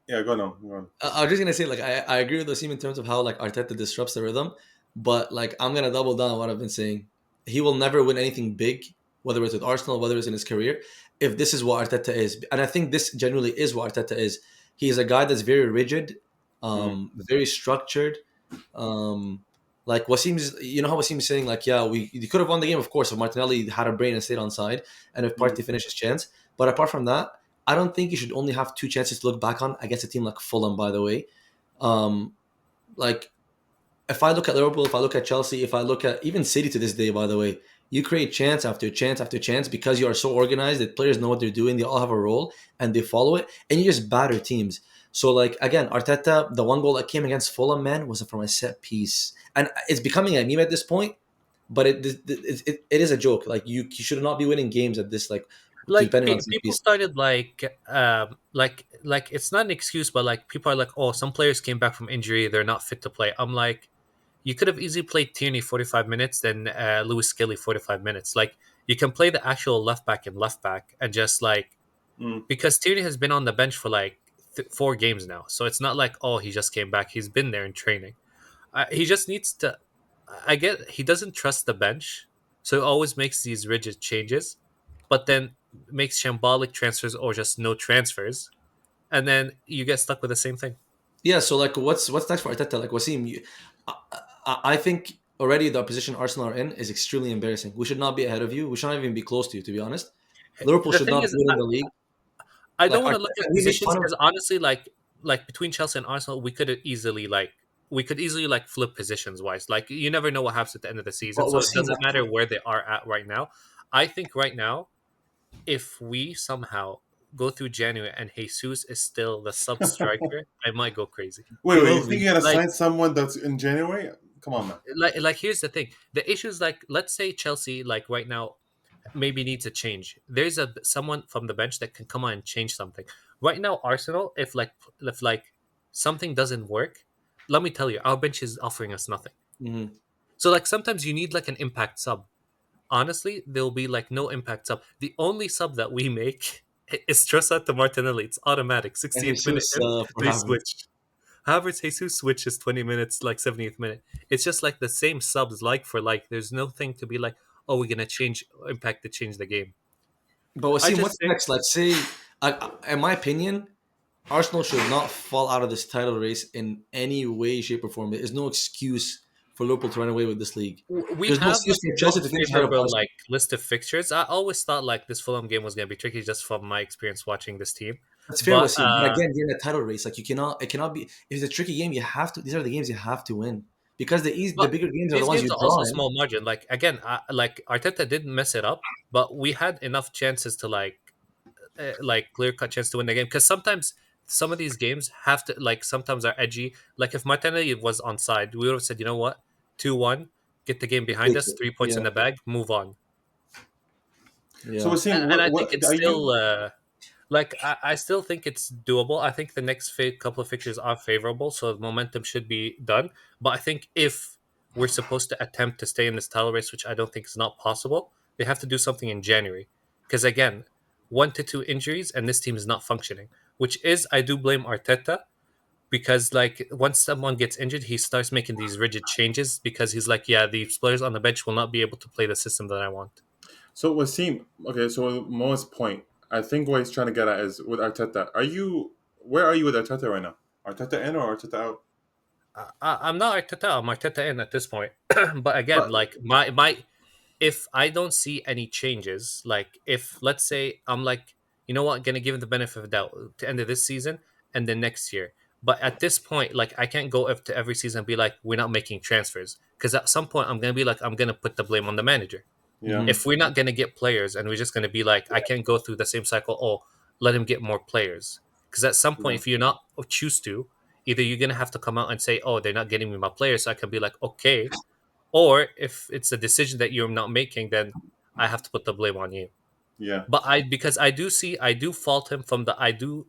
Speaker 1: yeah, go on. Go on.
Speaker 2: I was just gonna say, like, I agree with Wasim in terms of how like Arteta disrupts the rhythm, but like I'm gonna double down on what I've been saying. He will never win anything big, whether it's with Arsenal, whether it's in his career, if this is what Arteta is. And I think this genuinely is what Arteta is. He's a guy that's very rigid, very structured. Like Wasim's, you know how Wasim's saying, like, yeah, you could have won the game, of course, if Martinelli had a brain and stayed on side, and if Partey finished his chance. But apart from that, I don't think you should only have two chances to look back on against a team like Fulham, by the way. Like, if I look at Liverpool, if I look at Chelsea, if I look at even City to this day, by the way, you create chance after chance after chance because you are so organized that players know what they're doing. They all have a role and they follow it, and you just batter teams. So, like, again, Arteta, the one goal that came against Fulham, man, was from a set piece. And it's becoming a meme at this point, but it is a joke. Like, you should not be winning games at this, like depending on set
Speaker 3: People
Speaker 2: piece.
Speaker 3: started like it's not an excuse, but like people are like, oh, some players came back from injury, they're not fit to play. I'm like, you could have easily played Tierney 45 minutes, then Lewis Skelly 45 minutes. Like you can play the actual left back and just like because Tierney has been on the bench for like 4 games now, so it's not like oh he just came back. He's been there in training. He just needs to. I get he doesn't trust the bench, so he always makes these rigid changes, but then makes shambolic transfers or just no transfers, and then you get stuck with the same thing.
Speaker 2: Yeah, so like, what's next for Arteta? Like Wasim, I think already the position Arsenal are in is extremely embarrassing. We should not be ahead of you. We should not even be close to you, to be honest. Liverpool
Speaker 3: The
Speaker 2: should
Speaker 3: thing
Speaker 2: not
Speaker 3: is,
Speaker 2: be in the league.
Speaker 3: I
Speaker 2: Like
Speaker 3: don't want to
Speaker 2: Arteta,
Speaker 3: look at
Speaker 2: we make
Speaker 3: positions
Speaker 2: fun of.
Speaker 3: because honestly, like between Chelsea and Arsenal, we could easily like flip positions wise. Like you never know what happens at the end of the season,
Speaker 2: But
Speaker 3: so
Speaker 2: we're
Speaker 3: it
Speaker 2: seeing
Speaker 3: doesn't
Speaker 2: that.
Speaker 3: matter where they are at right now. I think right now, if we somehow go through January and Jesus is still the sub striker, I might go crazy.
Speaker 2: He
Speaker 1: Wait, you
Speaker 2: will
Speaker 1: think
Speaker 2: be.
Speaker 1: you're gonna
Speaker 3: Like
Speaker 1: sign someone that's in January? Come on, man.
Speaker 3: here's the thing: the issue is like, let's say Chelsea, like right now, maybe needs a change. There's a someone from the bench that can come on and change something. Right now, Arsenal, if something doesn't work, let me tell you, our bench is offering us nothing.
Speaker 2: Mhm.
Speaker 3: So like sometimes you need like an impact sub. Honestly, there'll be like no impact sub. The only sub that we make is Trossard to Martinelli. It's automatic.
Speaker 2: And
Speaker 3: 68th minute
Speaker 2: Jesus
Speaker 3: in,
Speaker 2: for
Speaker 3: they
Speaker 2: Havertz.
Speaker 3: switch. Havertz Jesus switches 20 minutes, like 70th minute. It's just like the same subs, like for like. There's nothing to be like, oh, we're gonna change impact to change the game.
Speaker 2: But we'll
Speaker 3: I
Speaker 2: see
Speaker 3: just
Speaker 2: what's
Speaker 3: think
Speaker 2: next. Let's say, in my opinion, Arsenal should not fall out of this title race in any way, shape, or form. There is no excuse for Liverpool to run away with this league.
Speaker 3: we
Speaker 2: There's no
Speaker 3: have
Speaker 2: excuse
Speaker 3: like
Speaker 2: for
Speaker 3: the
Speaker 2: Chelsea
Speaker 3: most
Speaker 2: to finish ahead of
Speaker 3: favorable
Speaker 2: Arsenal.
Speaker 3: like list of fixtures. I always thought like this Fulham game was gonna be tricky just from my experience watching this team.
Speaker 2: That's fair,
Speaker 3: But
Speaker 2: Wasim. But again, you're in a title race. Like you cannot, it cannot be. If it's a tricky game, you have to. These are the games you have to win because the
Speaker 3: but
Speaker 2: bigger games are the
Speaker 3: these
Speaker 2: ones
Speaker 3: games
Speaker 2: you
Speaker 3: are
Speaker 2: draw
Speaker 3: also
Speaker 2: in.
Speaker 3: small margin. Like again, like Arteta didn't mess it up, but we had enough chances to like clear cut chance to win the game because sometimes some of these games have to like sometimes are edgy. Like if Martinelli was onside, we would have said, you know what, 2-1, get the game behind
Speaker 2: Take
Speaker 3: us,
Speaker 2: it.
Speaker 3: 3 points in
Speaker 2: Yeah,
Speaker 3: the bag, move on.
Speaker 1: So
Speaker 2: yeah.
Speaker 1: we're seeing
Speaker 3: And I think
Speaker 1: what
Speaker 3: it's
Speaker 1: are
Speaker 3: still
Speaker 1: you?
Speaker 3: like I still think it's doable. I think the next couple of fixtures are favorable, so the momentum should be done. But I think if we're supposed to attempt to stay in this title race, which I don't think is not possible, they have to do something in January. Because again, 1 to 2 injuries and this team is not functioning. Which is I do blame Arteta because like once someone gets injured, he starts making these rigid changes because he's like, yeah, these players on the bench will not be able to play the system that I want.
Speaker 1: So Wasim, okay. So Mo's point, I think what he's trying to get at is with Arteta. Are you? Where are you with Arteta right now? Arteta in or Arteta out?
Speaker 3: I'm not Arteta. I'm Arteta in at this point. But again,
Speaker 1: But
Speaker 3: like my if I don't see any changes, like if let's say I'm like, you know what, gonna give him the benefit of the doubt to end of this season and then next year. But at this point, like I can't go up to every season and be like, we're not making transfers. Because at some point I'm gonna be like, I'm gonna put the blame on the manager.
Speaker 1: yeah,
Speaker 2: Mhm.
Speaker 3: If we're not gonna get players and we're just gonna be like, I can't go through the same cycle, oh, let him get more players. Because at some point,
Speaker 1: yeah,
Speaker 3: if you're not choose to, either you're gonna have to come out and say, oh, they're not getting me my players, so I can be like, okay, or if it's a decision that you're not making, then I have to put the blame on you.
Speaker 1: yeah.
Speaker 3: But I because I do fault him from the I do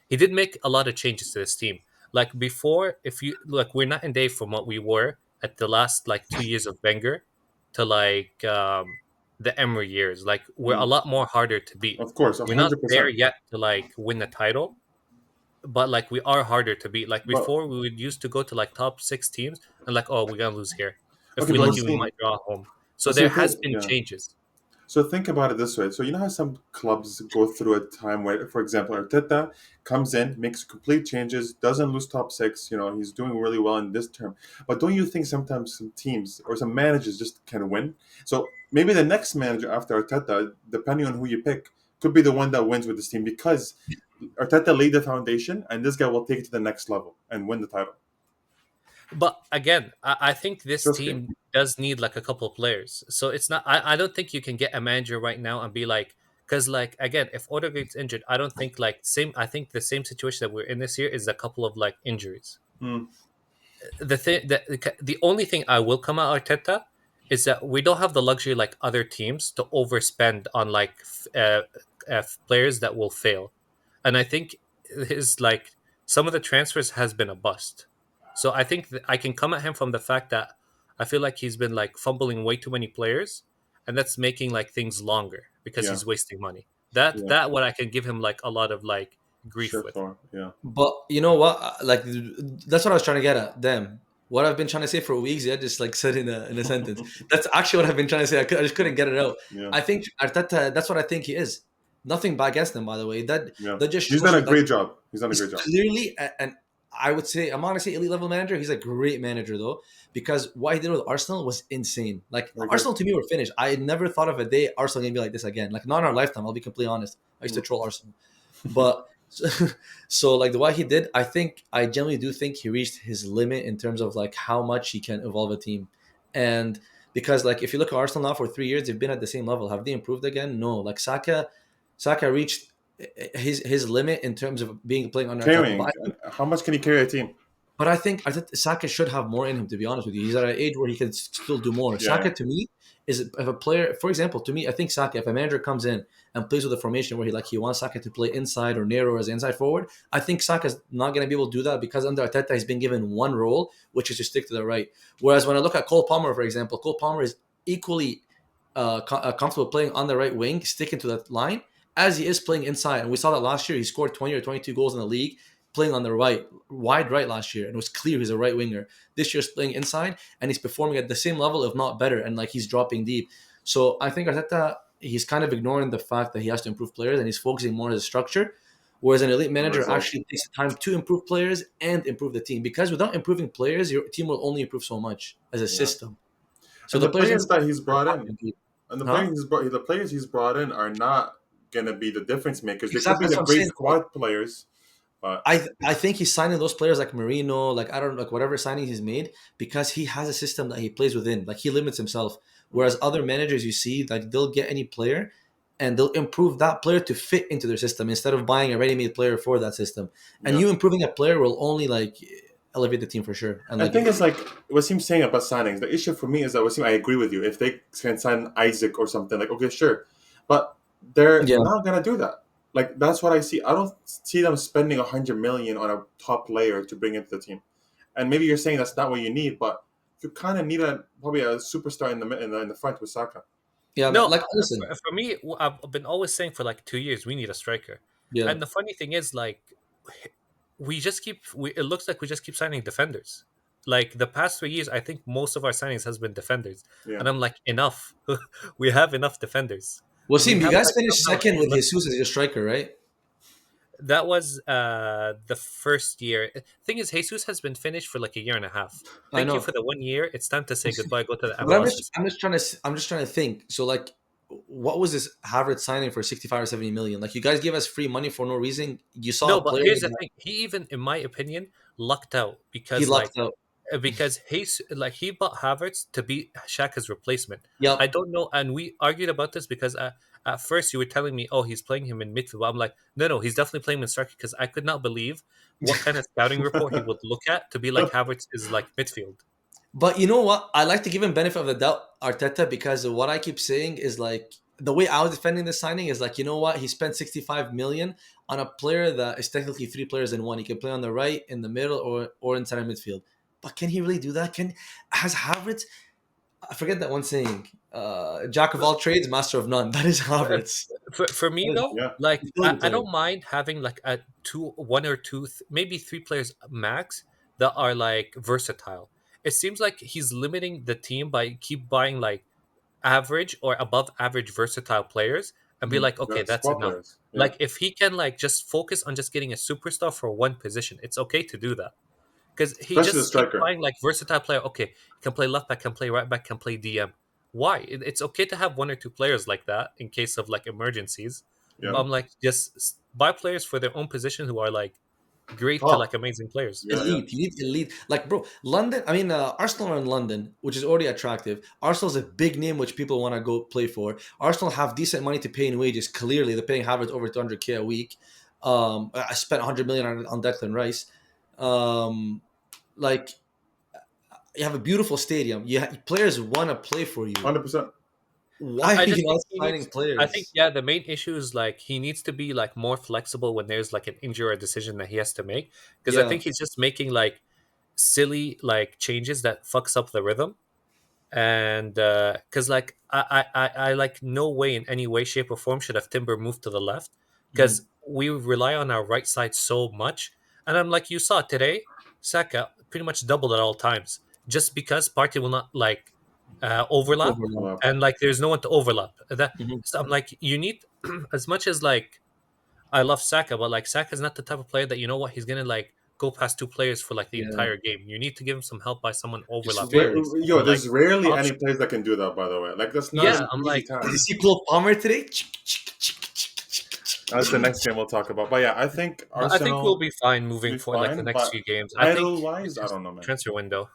Speaker 3: he did make a lot of changes to this team. Like before, if you look, we're not in day from what we were at the last like 2 years of Wenger to like the Emery years. Like we're a
Speaker 1: Mm.
Speaker 3: lot more harder to beat.
Speaker 1: Of course,
Speaker 3: We're not
Speaker 1: hundred
Speaker 3: there
Speaker 1: percent.
Speaker 3: yet to like win the title, but like we are harder to beat. Like
Speaker 1: But
Speaker 3: before, we would used to go to like top 6 teams and like, oh, we're gonna lose here. If
Speaker 1: okay,
Speaker 3: we
Speaker 1: but
Speaker 3: lucky, we
Speaker 1: Wasim,
Speaker 3: might draw at home. So there
Speaker 1: Wasim,
Speaker 3: has
Speaker 1: think,
Speaker 3: been
Speaker 1: yeah.
Speaker 3: changes.
Speaker 1: So think about it this way. So you know how some clubs go through a time where, for example, Arteta comes in, makes complete changes, doesn't lose top six. You know, he's doing really well in this term. But don't you think sometimes some teams or some managers just can win? So maybe the next manager after Arteta, depending on who you pick, could be the one that wins with this team because Arteta laid the foundation, and this guy will take it to the next level and win the title.
Speaker 3: But again, I think this
Speaker 1: Trust me.
Speaker 3: team does need like a couple of players. So it's not. I don't think you can get a manager right now and be like, because like again, if Odegaard gets injured, I don't think like same. I think the same situation that we're in this year is a couple of like injuries.
Speaker 1: Mm,
Speaker 3: The only thing I will come at Arteta is that we don't have the luxury like other teams to overspend on like players that will fail, and I think his like some of the transfers has been a bust. So I think I can come at him from the fact that I feel like he's been like fumbling way too many players, and that's making like things longer because
Speaker 1: yeah,
Speaker 3: he's wasting money. That
Speaker 1: yeah,
Speaker 3: that what I can give him like a lot of like grief
Speaker 1: sure,
Speaker 3: with.
Speaker 1: for yeah.
Speaker 2: But you know what? Like that's what I was trying to get at. Them. What I've been trying to say for weeks, yeah, just like said in a sentence. That's actually what I've been trying to say. I just couldn't get it out.
Speaker 1: Yeah,
Speaker 2: I think Arteta. That's what I think he is. Nothing bad against him, by the way. That
Speaker 1: yeah.
Speaker 2: that just
Speaker 1: He's
Speaker 2: shows
Speaker 1: done
Speaker 2: you
Speaker 1: a
Speaker 2: that
Speaker 1: great job. He's done a
Speaker 2: he's
Speaker 1: great job.
Speaker 2: clearly I would say I'm not gonna say elite level manager. He's a great manager though, because what he did with Arsenal was insane. Like
Speaker 1: I agree.
Speaker 2: Arsenal to me were finished. I had never thought of a day Arsenal gonna be like this again. Like not in our lifetime. I'll be completely honest. I used to
Speaker 1: Mm.
Speaker 2: troll Arsenal, but so like the what he did, I genuinely do think he reached his limit in terms of like how much he can evolve a team, and because like if you look at Arsenal now for 3 years, they've been at the same level. Have they improved again? No. Like Saka reached his limit in terms of being playing under Arteta.
Speaker 1: Carrying. How much can he carry a team?
Speaker 2: But I think Saka should have more in him. To be honest with you, he's at an age where he can still do more.
Speaker 1: Yeah, yeah.
Speaker 2: Saka to me is if a player, for example, to me, I think Saka, if a manager comes in and plays with a formation where he wants Saka to play inside or narrow as inside forward, I think Saka's not going to be able to do that because under Arteta he's been given one role, which is to stick to the right. Whereas when I look at Cole Palmer, for example, Cole Palmer is equally comfortable playing on the right wing, sticking to that line as he is playing inside. And we saw that last year. He scored 20 or 22 goals in the league playing on the right, wide right last year, and it was clear he's a right winger. This year's playing inside, and he's performing at the same level, if not better, and like he's dropping deep. So I think Arteta, he's kind of ignoring the fact that he has to improve players, and he's focusing more on the structure. Whereas an elite manager
Speaker 1: Result.
Speaker 2: actually takes the time to improve players and improve the team, because without improving players, your team will only improve so much as a
Speaker 1: Yeah.
Speaker 2: system. So
Speaker 1: And
Speaker 2: the
Speaker 1: the
Speaker 2: players
Speaker 1: players
Speaker 2: inside
Speaker 1: that he's brought in, and
Speaker 2: huh?
Speaker 1: the players he's brought in are not gonna be the difference makers. They could
Speaker 2: Exactly,
Speaker 1: be
Speaker 2: that's
Speaker 1: the
Speaker 2: what I'm
Speaker 1: great
Speaker 2: saying.
Speaker 1: squad players, but
Speaker 2: I think he's signing those players like Marino, like I don't know, like whatever signings he's made, because he has a system that he plays within. Like he limits himself. Whereas other managers you see, like they'll get any player and they'll improve that player to fit into their system instead of buying a ready-made player for that system. And
Speaker 1: yeah.
Speaker 2: you improving a player will only like elevate the team for sure. And
Speaker 1: And
Speaker 2: like
Speaker 1: the thing is, like Wasim's saying about signings, the issue for me is that Wasim, I agree with you. If they can sign Isaac or something, like okay, sure, but they're
Speaker 2: yeah,
Speaker 1: not gonna do that. Like that's what I see. I don't see them spending 100 million on a top player to bring into the team. And maybe you're saying that's not what you need, but you kind of need probably a superstar in the front with Saka.
Speaker 2: yeah,
Speaker 3: No,
Speaker 2: like listen,
Speaker 3: for me, I've been always saying for like 2 years we need a striker,
Speaker 2: yeah,
Speaker 3: and the funny thing is like it looks like we just keep signing defenders. Like the past 3 years, I think most of our signings has been defenders,
Speaker 1: Yeah.
Speaker 3: and I'm like enough. We have enough defenders. We
Speaker 2: Wasim, you
Speaker 3: have
Speaker 2: guys
Speaker 3: like
Speaker 2: finished
Speaker 3: somehow
Speaker 2: second with
Speaker 3: left.
Speaker 2: Jesus as your striker, right?
Speaker 3: That was the first year. Thing is, Jesus has been finished for like a year and a half.
Speaker 2: I
Speaker 3: Thank you
Speaker 2: know.
Speaker 3: for the 1 year. It's time to say goodbye. Go to the
Speaker 2: But
Speaker 3: MLS.
Speaker 2: I'm just trying to think. So like, what was this Havertz signing for 65 or 70 million? Like you guys gave us free money for no reason. You saw
Speaker 3: No,
Speaker 2: a
Speaker 3: but
Speaker 2: player
Speaker 3: here's the
Speaker 2: that
Speaker 3: thing. He even, in my opinion, lucked out
Speaker 2: he
Speaker 3: because
Speaker 2: lucked out.
Speaker 3: he bought Havertz to be Shaka's replacement.
Speaker 2: Yep.
Speaker 3: I don't know, and we argued about this because at first you were telling me, "Oh, he's playing him in midfield." But I'm like, no, he's definitely playing him in striker because I could not believe what kind of scouting report he would look at to be like Havertz is like midfield.
Speaker 2: But you know what? I like to give him benefit of the doubt, Arteta, because what I keep saying is like the way I was defending the signing is like, you know what? He spent 65 million on a player that is technically three players in one. He can play on the right, in the middle, or inside midfield. But can he really do that? Has Havertz? I forget that one saying. Jack of all trades, master of none. That is Havertz.
Speaker 3: For me
Speaker 2: That is
Speaker 3: though,
Speaker 1: Yeah.
Speaker 3: like
Speaker 2: a brilliant
Speaker 3: I
Speaker 2: player.
Speaker 3: don't mind having like one or two, maybe three players max that are like versatile. It seems like he's limiting the team by keep buying like average or above average versatile players and be
Speaker 2: Mhm.
Speaker 3: like, okay,
Speaker 1: Yeah.
Speaker 3: that's
Speaker 1: Squad
Speaker 3: enough.
Speaker 1: players. Yeah.
Speaker 3: Like if he can like just focus on just getting a superstar for one position, it's okay to do that. Because he
Speaker 1: Especially the
Speaker 3: just keeps
Speaker 1: striker.
Speaker 3: buying like versatile player. Okay, can play left back, can play right back, can play DM. Why? It's okay to have one or two players like that in case of like emergencies.
Speaker 1: Yeah.
Speaker 3: But I'm like, just buy players for their own position who are like great to like
Speaker 1: Top.
Speaker 3: amazing players.
Speaker 1: Yeah. Yeah.
Speaker 2: Elite. You need elite. Like, bro, London. I mean, Arsenal are in London, which is already attractive. Arsenal's a big name which people want to go play for. Arsenal have decent money to pay in wages. Clearly, they're paying Havertz over 200k a week. I spent 100 million on Declan Rice. Um, like, you have a beautiful stadium. Players want to play for you.
Speaker 1: 100%.
Speaker 2: Why
Speaker 3: I
Speaker 2: are you
Speaker 3: just
Speaker 2: not
Speaker 3: think he
Speaker 2: signing
Speaker 3: needs. I think
Speaker 2: players?
Speaker 3: yeah, the main issue is like he needs to be like more flexible when there's like an injury or decision that he has to make because I
Speaker 2: Yeah,
Speaker 3: think he's just making like silly like changes that fucks up the rhythm and because like I like no way in any way shape or form should have Timber moved to the left
Speaker 2: Mhm.
Speaker 3: because we rely on our right side so much and I'm like you saw today Saka pretty much doubled at all times just because Party will not like overlap
Speaker 2: Overload.
Speaker 3: and like there's no one to overlap that
Speaker 2: Mhm.
Speaker 3: so I'm like you need as much as like I love Saka but like Saka's not the type of player that you know what he's gonna like go past two players for like the
Speaker 2: Yeah.
Speaker 3: entire game. You need to give him some help by someone overlapping.
Speaker 2: Very
Speaker 1: Yo,
Speaker 3: Or, like,
Speaker 1: there's rarely any
Speaker 3: option.
Speaker 1: players that can do that. By the way, like that's not
Speaker 3: Yeah,
Speaker 1: an
Speaker 3: I'm
Speaker 1: easy
Speaker 3: like,
Speaker 2: Did you
Speaker 1: task.
Speaker 2: see Cole Palmer today?
Speaker 1: That's the next game we'll talk about. But yeah, I think
Speaker 3: but I think we'll
Speaker 1: Arsenal
Speaker 3: be fine
Speaker 1: will
Speaker 3: moving
Speaker 1: be
Speaker 3: forward, like the
Speaker 1: fine.
Speaker 3: next
Speaker 1: But
Speaker 3: few games. I think
Speaker 1: title
Speaker 3: it's
Speaker 1: wise, I
Speaker 3: just
Speaker 1: don't know, man.
Speaker 3: transfer window.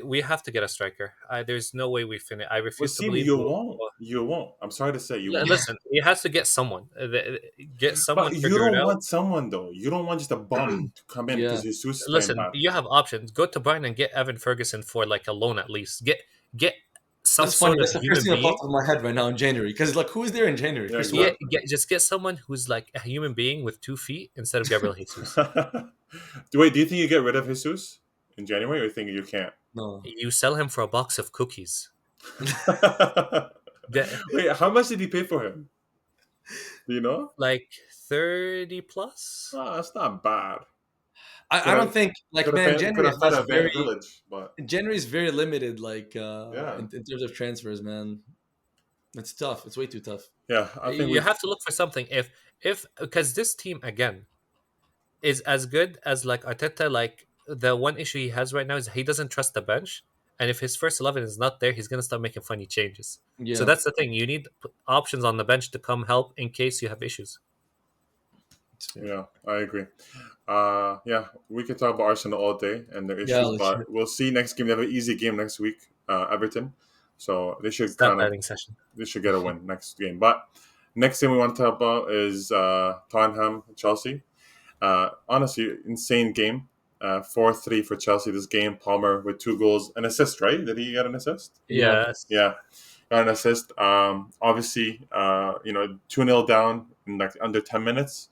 Speaker 3: We have to get a striker. There's no way we finish. I refuse to
Speaker 1: Wasim,
Speaker 3: believe.
Speaker 1: you won't. You won't. I'm sorry to say, you won't.
Speaker 3: Listen, he has to get someone. Get someone
Speaker 1: But you
Speaker 3: figured
Speaker 1: don't
Speaker 3: out.
Speaker 1: want someone though. You don't want just a bum to come in because
Speaker 2: Yeah.
Speaker 1: Jesus is playing
Speaker 3: Listen,
Speaker 1: bad.
Speaker 3: you have options. Go to Brighton and get Evan Ferguson for like a loan at least. Get some
Speaker 2: That's funny.
Speaker 3: sort of
Speaker 2: That's the first
Speaker 3: human
Speaker 2: thing that
Speaker 3: being.
Speaker 2: popped in my head right now in January. Because like, who is there in January?
Speaker 1: Yeah,
Speaker 2: Chris Wood.
Speaker 1: exactly.
Speaker 3: Just get someone who's like a human being with 2 feet instead of Gabriel Jesus.
Speaker 1: Wait, do you think you get rid of Jesus in January, or you think you can't?
Speaker 2: No.
Speaker 3: You sell him for a box of cookies. Get
Speaker 1: Wait, how much did he pay for him? Do you know?
Speaker 3: like 30 plus.
Speaker 1: Oh, that's not bad.
Speaker 2: I don't think like
Speaker 1: Could
Speaker 2: man,
Speaker 1: have
Speaker 2: January
Speaker 1: fed
Speaker 2: has
Speaker 1: a
Speaker 2: very
Speaker 1: village, but
Speaker 2: January is very limited. Like
Speaker 1: yeah,
Speaker 2: in terms of transfers, man, it's tough. It's way too tough.
Speaker 1: yeah. I think
Speaker 3: You
Speaker 1: we.
Speaker 3: have to look for something. If because this team again is as good as like Arteta. Like the one issue he has right now is he doesn't trust the bench, and if his first 11 is not there, he's gonna start making funny changes. So
Speaker 2: Yeah.
Speaker 3: that's the thing. You need options on the bench to come help in case you have issues.
Speaker 1: Yeah, I agree. Yeah, we could talk about Arsenal all day and their
Speaker 2: Yeah.
Speaker 1: issues,
Speaker 2: Legit.
Speaker 1: but we'll see next game. They have an easy game next week, Everton, so
Speaker 3: Stat padding session.
Speaker 1: they should get a win next game. But next game we want to talk about is Tottenham Chelsea. Honestly, insane game. 4-3 for Chelsea this game. Palmer with 2 goals, an assist, right? Did he get an assist?
Speaker 2: Yeah.
Speaker 3: Yes.
Speaker 1: Yeah, got an assist. Obviously, 2-0 down in like under 10 minutes,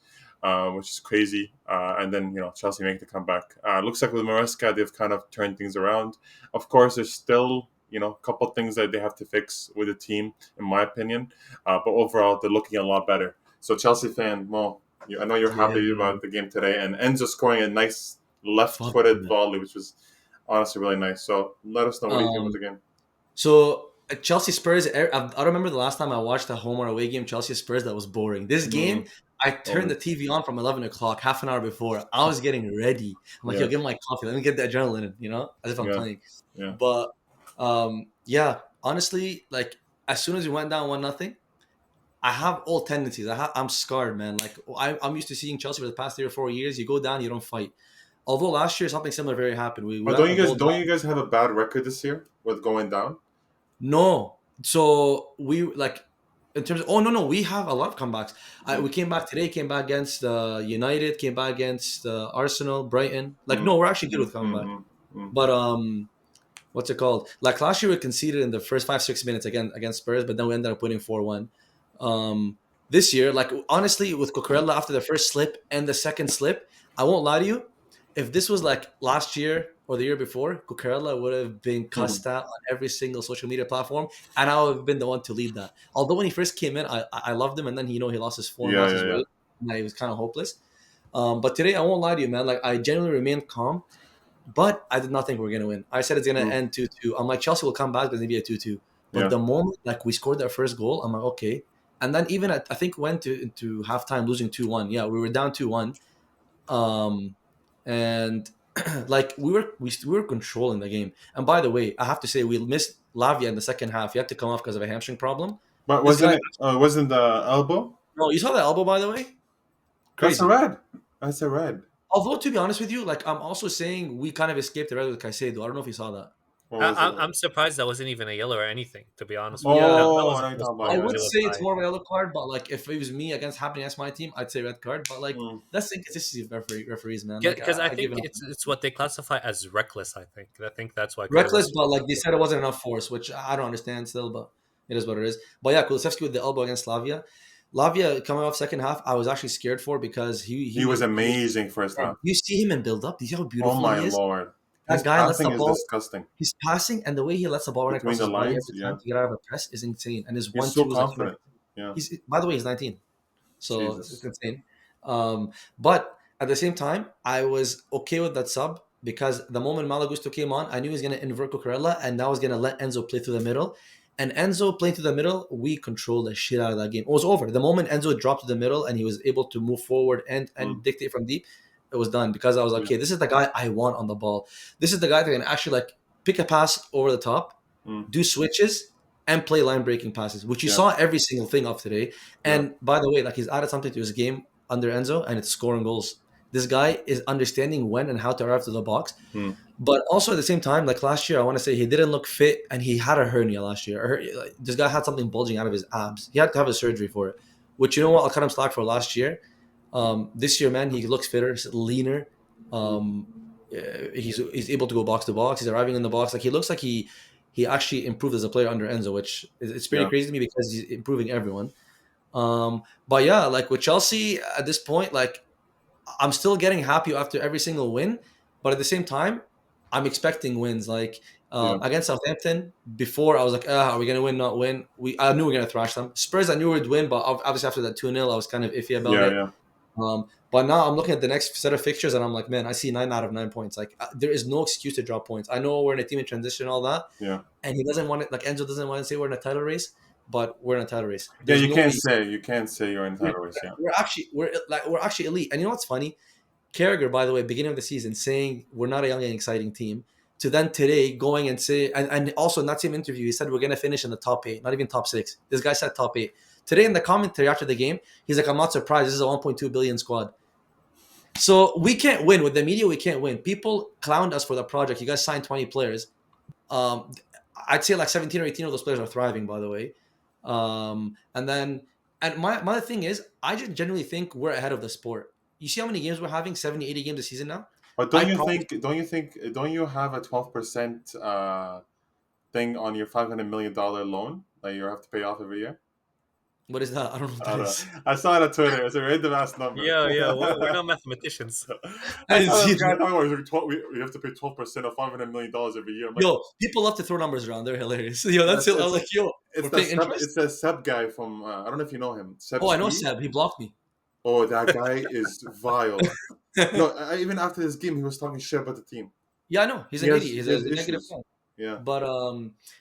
Speaker 1: which is crazy. And then, Chelsea make the comeback. Looks like with Maresca, they've kind of turned things around. Of course, there's still, a couple things that they have to fix with the team, in my opinion. But overall, they're looking a lot better. So, Chelsea fan, Mo, I know you're happy
Speaker 2: Yeah.
Speaker 1: about the game today. And Enzo scoring a nice left-footed
Speaker 2: Fuck.
Speaker 1: volley, which was honestly really nice. So, let us know what you think about the game.
Speaker 2: So Chelsea Spurs. I remember the last time I watched a home or away game, Chelsea Spurs. That was boring. This game, I turned the TV on from 11 o'clock, half an hour before. I was getting ready. I'm like,
Speaker 1: Yeah.
Speaker 2: yo, give me my coffee. Let me get the adrenaline, as if I'm
Speaker 1: Yeah.
Speaker 2: playing.
Speaker 1: Yeah.
Speaker 2: But yeah, honestly, like as soon as we went down 1-0, I have all tendencies. I'm scarred, man. Like I'm used to seeing Chelsea for the past 3 or 4 years. You go down, you don't fight. Although last year something similar very happened. We
Speaker 1: But
Speaker 2: got a goal
Speaker 1: don't
Speaker 2: down.
Speaker 1: you guys have a bad record this year with going down?
Speaker 2: No. So we like in terms of no, we have a lot of comebacks. We came back today, came back against United, came back against Arsenal, Brighton. Like no, we're actually good with coming back. But what's it called? Like last year we conceded in the first 5-6 minutes against Spurs, but then we ended up winning 4-1. This year, like honestly, with Cucurella after the first slip and the second slip, I won't lie to you. If this was like last year or the year before, Cucurella would have been cussed out on every single social media platform, and I would have been the one to lead that. Although when he first came in, I loved him, and then he lost his form, lost his weight, and he was kind of hopeless. But today, I won't lie to you, man. Like I genuinely remained calm, but I did not think we were gonna win. I said it's gonna end 2-2. I'm like Chelsea will come back, but it's gonna be a 2-2. But the moment like we scored that first goal, I'm like okay. And then even I think went into halftime losing 2-1. Yeah, we were down 2-1. And like we were controlling the game. And by the way, I have to say we missed Lavia in the second half. He had to come off because of a hamstring problem.
Speaker 1: But wasn't the elbow?
Speaker 2: No, you saw the elbow, by the way. Crazy.
Speaker 1: That's a red. That's a red.
Speaker 2: Although to be honest with you, like I'm also saying we kind of escaped the red with Caicedo. I don't know if you saw that.
Speaker 3: I'm surprised that wasn't even a yellow or anything, to be honest.
Speaker 1: Oh,
Speaker 3: With you.
Speaker 1: I
Speaker 3: That
Speaker 1: know
Speaker 3: was
Speaker 1: you're talking about,
Speaker 2: I
Speaker 1: yeah.
Speaker 2: would say it's more of a yellow card, but like if it was me happening against my team, I'd say red card. But like that's inconsistency of referees, man.
Speaker 3: Because
Speaker 2: like,
Speaker 3: I think it's what they classify as reckless. I think that's why
Speaker 2: reckless, but like they said it wasn't enough force, which I don't understand still, but it is what it is. But yeah, Kulusevski with the elbow against Lavia. Lavia coming off second half, I was actually scared for because
Speaker 1: he was amazing first half.
Speaker 2: You see him in build up. Do you see how beautiful he is?
Speaker 1: Oh my lord.
Speaker 2: That guy lets the ball.
Speaker 1: Disgusting.
Speaker 2: He's passing, and the way he lets the ball run across his body every time to get out of a press is insane. And his
Speaker 1: He's
Speaker 2: 1-2
Speaker 1: so
Speaker 2: was
Speaker 1: confident.
Speaker 2: Like, by the way, he's 19, so it's insane. But at the same time, I was okay with that sub because the moment Malagusto came on, I knew he was going to invert Cucurella, and that was going to let Enzo play through the middle. And Enzo playing through the middle, we controlled the shit out of that game. It was over. The moment Enzo dropped to the middle and he was able to move forward and dictate from deep, it was done because I was like,
Speaker 1: Yeah.
Speaker 2: okay, this is the guy I want on the ball. This is the guy that can actually like pick a pass over the top,
Speaker 1: Mm.
Speaker 2: do switches, and play line breaking passes, which you
Speaker 1: Yeah.
Speaker 2: saw every single thing of today.
Speaker 1: Yeah.
Speaker 2: And by the way, like he's added something to his game under Enzo, and it's scoring goals. This guy is understanding when and how to arrive to the box.
Speaker 1: Mm.
Speaker 2: But also at the same time, like last year, I want to say he didn't look fit, and he had a hernia last year. Like, this guy had something bulging out of his abs. He had to have a surgery for it. Which, you know what, I'll cut him slack for last year. This year, man, he looks fitter, leaner. He's able to go box to box. He's arriving in the box. Like he looks like he actually improved as a player under Enzo, which it's pretty
Speaker 1: Yeah.
Speaker 2: crazy to me because he's improving everyone. But yeah, like with Chelsea at this point, like I'm still getting happy after every single win, but at the same time, I'm expecting wins. Like
Speaker 1: Yeah.
Speaker 2: against Southampton, before I was like, are we gonna win? Not win? I knew we were gonna thrash them. Spurs, I knew we'd win, but obviously after that 2-0, I was kind of iffy about
Speaker 1: Yeah.
Speaker 2: it.
Speaker 1: Yeah.
Speaker 2: But now I'm looking at the next set of fixtures, and I'm like, man, I see 9 out of 9 points. Like there is no excuse to drop points. I know we're in a team in transition, and all that,
Speaker 1: Yeah.
Speaker 2: and he doesn't want it. Like Enzo doesn't want to say we're in a title race, but we're in a title race.
Speaker 1: Yeah.
Speaker 2: There's
Speaker 1: You
Speaker 2: no
Speaker 1: can't
Speaker 2: way.
Speaker 1: say you're in title race. Yeah.
Speaker 2: We're actually elite. And you know what's funny? Carragher, by the way, beginning of the season, saying we're not a young and exciting team, to then today going and say, and also in that same interview, he said we're going to finish in the top 8, not even top 6. This guy said top 8. Today in the commentary after the game, he's like, I'm not surprised. This is a 1.2 billion squad. So we can't win. With the media, we can't win. People clowned us for the project. You guys signed 20 players. I'd say like 17 or 18 of those players are thriving, by the way. And my other thing is, I just genuinely think we're ahead of the sport. You see how many games we're having? 70, 80 games a season now?
Speaker 1: But
Speaker 2: I
Speaker 1: don't you
Speaker 2: probably
Speaker 1: think? Don't you have a 12% thing on your $500 million loan that you have to pay off every year?
Speaker 2: What is that? I don't know what
Speaker 1: I
Speaker 2: that
Speaker 1: don't
Speaker 2: is.
Speaker 1: know. I saw it on Twitter. It's a random ass number.
Speaker 3: Yeah. We're not mathematicians.
Speaker 2: I
Speaker 1: I
Speaker 2: didn't
Speaker 1: saw
Speaker 2: see
Speaker 1: this guy
Speaker 2: that.
Speaker 1: talking about we have to pay 12% of $500 million every year. I'm like,
Speaker 2: Yo, people love to throw numbers around. They're hilarious. Yo, that's it. I was like, yo,
Speaker 1: it's
Speaker 2: we're
Speaker 1: the
Speaker 2: paying
Speaker 1: Seb,
Speaker 2: interest?
Speaker 1: it's the Seb guy from I don't know if you know him. Seb
Speaker 2: Oh, I know
Speaker 1: Ski.
Speaker 2: Seb. He blocked me.
Speaker 1: Oh, that guy is vile. No, even after this game, he was talking shit about the team.
Speaker 2: Yeah, I know. He's
Speaker 1: He
Speaker 2: an
Speaker 1: has
Speaker 2: idiot. He's
Speaker 1: he
Speaker 2: a
Speaker 1: has
Speaker 2: negative
Speaker 1: issues.
Speaker 2: fan.
Speaker 1: Yeah.
Speaker 2: But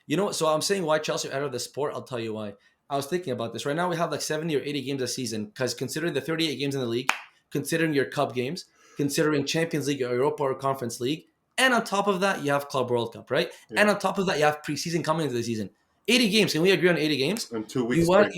Speaker 2: you know, so I'm saying why Chelsea are out of the sport. I'll tell you why. I was thinking about this. Right now we have like 70 or 80 games a season because considering the 38 games in the league, considering your cup games, considering Champions League or Europa or Conference League, and on top of that you have Club World Cup, right?
Speaker 1: Yeah.
Speaker 2: And on top of that you have preseason coming into the season. 80 games. Can we agree on 80 games?
Speaker 1: In 2 weeks.
Speaker 2: You want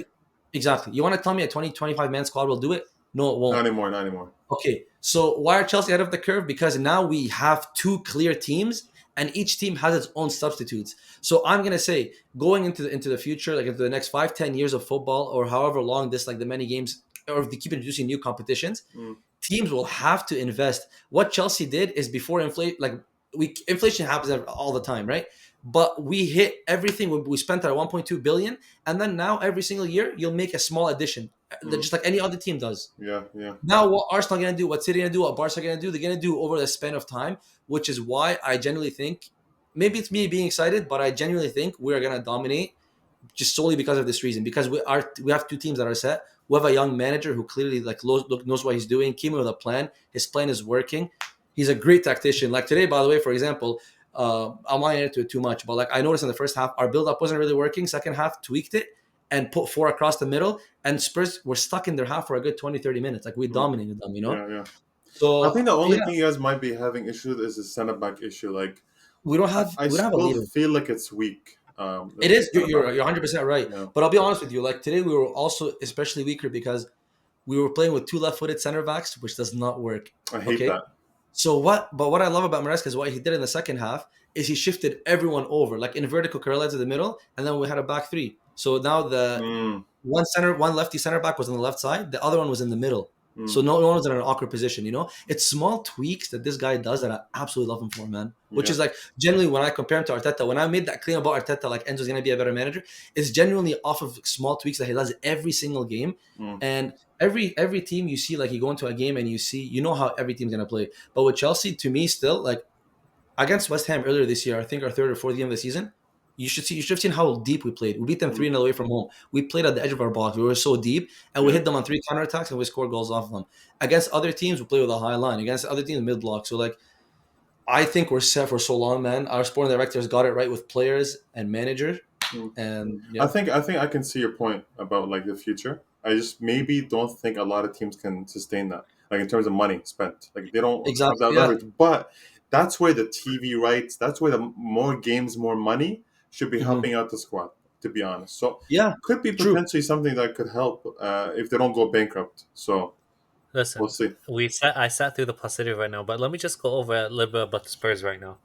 Speaker 2: exactly. You want to tell me a 20, 25 man squad will do it? No, it won't.
Speaker 1: Not anymore.
Speaker 2: Okay, so why are Chelsea ahead of the curve? Because now we have 2 clear teams, and each team has its own substitutes. So I'm gonna say, going into the future, like into the next 5-10 years of football, or however long this like the many games, or if they keep introducing new competitions, teams will have to invest. What Chelsea did is before inflation happens all the time, right? But we hit everything we spent at 1.2 billion, and then now every single year you'll make a small addition, just like any other team does.
Speaker 1: Yeah.
Speaker 2: Now, what Arsenal going to do, what City going to do, what Barca going to do, they're going to do over the span of time, which is why I genuinely think, maybe it's me being excited, but I genuinely think we're going to dominate just solely because of this reason. Because we have 2 teams that are set. We have a young manager who clearly knows what he's doing, came in with a plan. His plan is working. He's a great tactician. Like today, by the way, for example, I'm not into it too much, but like I noticed in the first half, our build-up wasn't really working. Second half, tweaked it and put 4 across the middle, and Spurs were stuck in their half for a good 20-30 minutes. Like we dominated them, you know?
Speaker 1: Yeah.
Speaker 2: So
Speaker 1: I think the only thing you guys might be having issues is the center back issue. Like
Speaker 2: we don't have
Speaker 1: I
Speaker 2: we don't have a
Speaker 1: still
Speaker 2: leader.
Speaker 1: feel like it's weak.
Speaker 2: It is. You're 100% right.
Speaker 1: Yeah.
Speaker 2: But I'll be honest with you. Like today, we were also especially weaker because we were playing with 2 left-footed center backs, which does not work.
Speaker 1: I hate that.
Speaker 2: So what I love about Maresca is what he did in the second half is he shifted everyone over, like in vertical curl to the middle, and then we had a back 3. So now the one lefty center back was on the left side, the other one was in the middle. So no one was in an awkward position, you know? It's small tweaks that this guy does that I absolutely love him for, man. Which is like, generally, when I compare him to Arteta, when I made that claim about Arteta, like Enzo's going to be a better manager, it's genuinely off of small tweaks that he does every single game. And every team you see, like you go into a game and you know how every team's going to play. But with Chelsea, to me still, like against West Ham earlier this year, I think our 3rd or 4th game of the season, you should have seen how deep we played. We beat them 3-0 away from home. We played at the edge of our box. We were so deep, and we hit them on 3 counterattacks, and we scored goals off them. Against other teams, we play with a high line. Against other teams, mid block. So like, I think we're set for so long, man. Our sporting directors got it right with players and manager. And
Speaker 1: I think I can see your point about like the future. I just maybe don't think a lot of teams can sustain that. like in terms of money spent. Like they don't have that
Speaker 2: Exactly. Yeah.
Speaker 1: leverage. But that's where the TV rights, that's where the more games, more money should be
Speaker 2: Hmm.
Speaker 1: helping out the squad. To be honest, so
Speaker 2: Yeah.
Speaker 1: could be
Speaker 2: True.
Speaker 1: potentially something that could help if they don't go bankrupt. So we'll
Speaker 3: Listen,
Speaker 1: see.
Speaker 3: I sat through the positive right now, but let me just go over a little bit about the Spurs right now,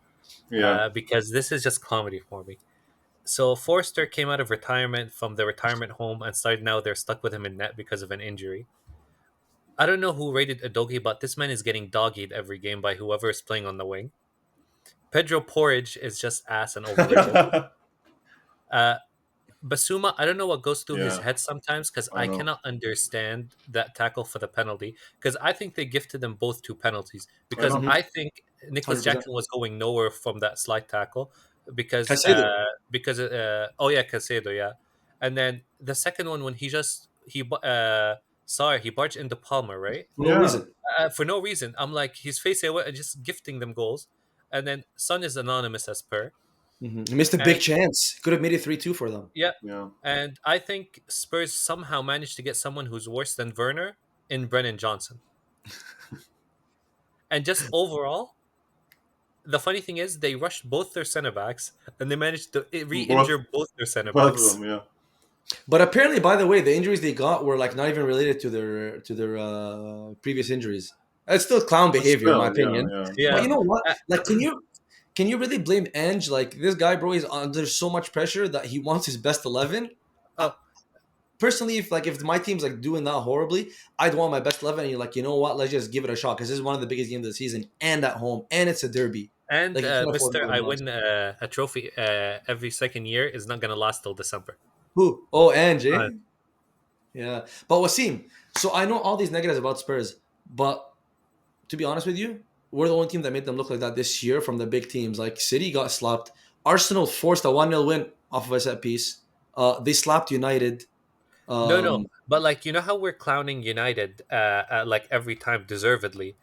Speaker 1: Yeah.
Speaker 3: because this is just comedy for me. So Forrester came out of retirement from the retirement home and started now they're stuck with him in net because of an injury. I don't know who rated Adogi, but this man is getting doggied every game by whoever is playing on the wing. Pedro Porridge is just ass and overrated. Uh, Basuma, I don't know what goes through his
Speaker 1: Yeah,
Speaker 3: head sometimes because
Speaker 1: I
Speaker 3: I
Speaker 1: know.
Speaker 3: cannot understand that tackle for the penalty because I think they gifted them both two penalties
Speaker 1: I
Speaker 3: because
Speaker 1: know.
Speaker 2: Hmm.
Speaker 3: I think Nicholas
Speaker 2: 100%.
Speaker 3: Jackson was going nowhere from that slide tackle because
Speaker 2: Caicedo.
Speaker 3: oh yeah, Casedo, yeah. And then the second one when sorry, he barged into Palmer, right?
Speaker 2: For no
Speaker 1: Yeah.
Speaker 2: reason.
Speaker 3: For no reason. I'm like he's facing away just gifting them goals. And then Son is anonymous as per.
Speaker 2: He missed a
Speaker 3: And
Speaker 2: big chance. Could have made it 3-2 for them.
Speaker 3: yeah,
Speaker 1: Yeah.
Speaker 3: and I think Spurs somehow managed to get someone who's worse than Werner in Brennan Johnson. And just overall, the funny thing is they rushed both their center backs and they managed to
Speaker 1: Both
Speaker 3: re-injure both their center
Speaker 1: both of
Speaker 3: backs.
Speaker 1: them. Yeah.
Speaker 2: But apparently, by the way, the injuries they got were like not even related to their previous injuries. It's still clown
Speaker 1: But
Speaker 2: behavior, in my
Speaker 1: still, yeah,
Speaker 2: opinion.
Speaker 1: yeah,
Speaker 2: But
Speaker 3: Yeah.
Speaker 2: you know what?
Speaker 3: Uh,
Speaker 2: Like, can you really blame Ange? Like this guy, bro, he's under so much pressure that he wants his best 11.
Speaker 3: oh,
Speaker 2: Personally, if my team's like doing that horribly, I'd want my best 11. And you're like, you know what? Let's just give it a shot because this is one of the biggest games of the season and at home and it's a derby.
Speaker 3: and
Speaker 2: Like you can't afford
Speaker 3: Mr.
Speaker 2: more
Speaker 3: I
Speaker 2: nonsense.
Speaker 3: win a trophy every second year is not going to last till December.
Speaker 2: Who? Oh, Ange. Eh?
Speaker 3: Uh,
Speaker 2: Yeah. But Wasim, so I know all these negatives about Spurs, but to be honest with you, we're the only team that made them look like that this year from the big teams. Like City got slapped. Arsenal forced a 1-0 win off of a set piece. They slapped United.
Speaker 3: no, no.
Speaker 2: Um,
Speaker 3: But like, you know how we're clowning United like every time deservedly?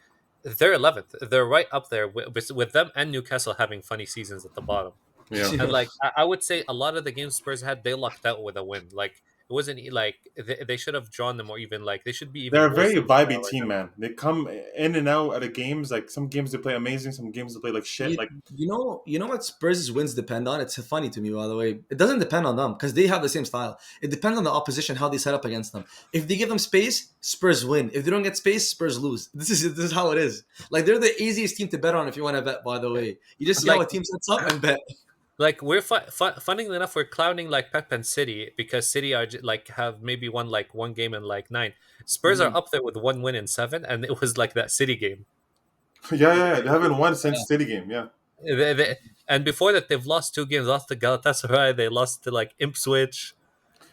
Speaker 3: They're 11th. They're right up there with them and Newcastle having funny seasons at the bottom.
Speaker 1: yeah.
Speaker 3: And
Speaker 2: yeah.
Speaker 3: like I would say, a lot of the games Spurs had, they lucked out with a win. Like it wasn't like they should have drawn them, or even like they should be
Speaker 1: They're
Speaker 3: even
Speaker 1: a
Speaker 3: worse
Speaker 1: very
Speaker 3: than they
Speaker 1: vibey
Speaker 3: are right
Speaker 1: team,
Speaker 3: now.
Speaker 1: man. They come in and out of the games. Like some games they play amazing, some games they play like shit.
Speaker 2: You,
Speaker 1: Like
Speaker 2: you know what Spurs' wins depend on? It's funny to me, by the way. It doesn't depend on them because they have the same style. It depends on the opposition, how they set up against them. If they give them space, Spurs win. If they don't get space, Spurs lose. This is how it is. Like they're the easiest team to bet on if you want to bet. By the way, you just see how
Speaker 3: Like
Speaker 2: a team sets up and bet.
Speaker 3: we're funnily enough, we're clowning like Pep and City because City are like have maybe won like one game in like 9. Spurs are
Speaker 2: Mhm.
Speaker 3: up there with one win in 7, and it was like that City game.
Speaker 1: yeah, yeah. They haven't won since City game. Yeah.
Speaker 3: And before that, they've lost 2 games. Lost to Galatasaray. They lost to like Ipswich.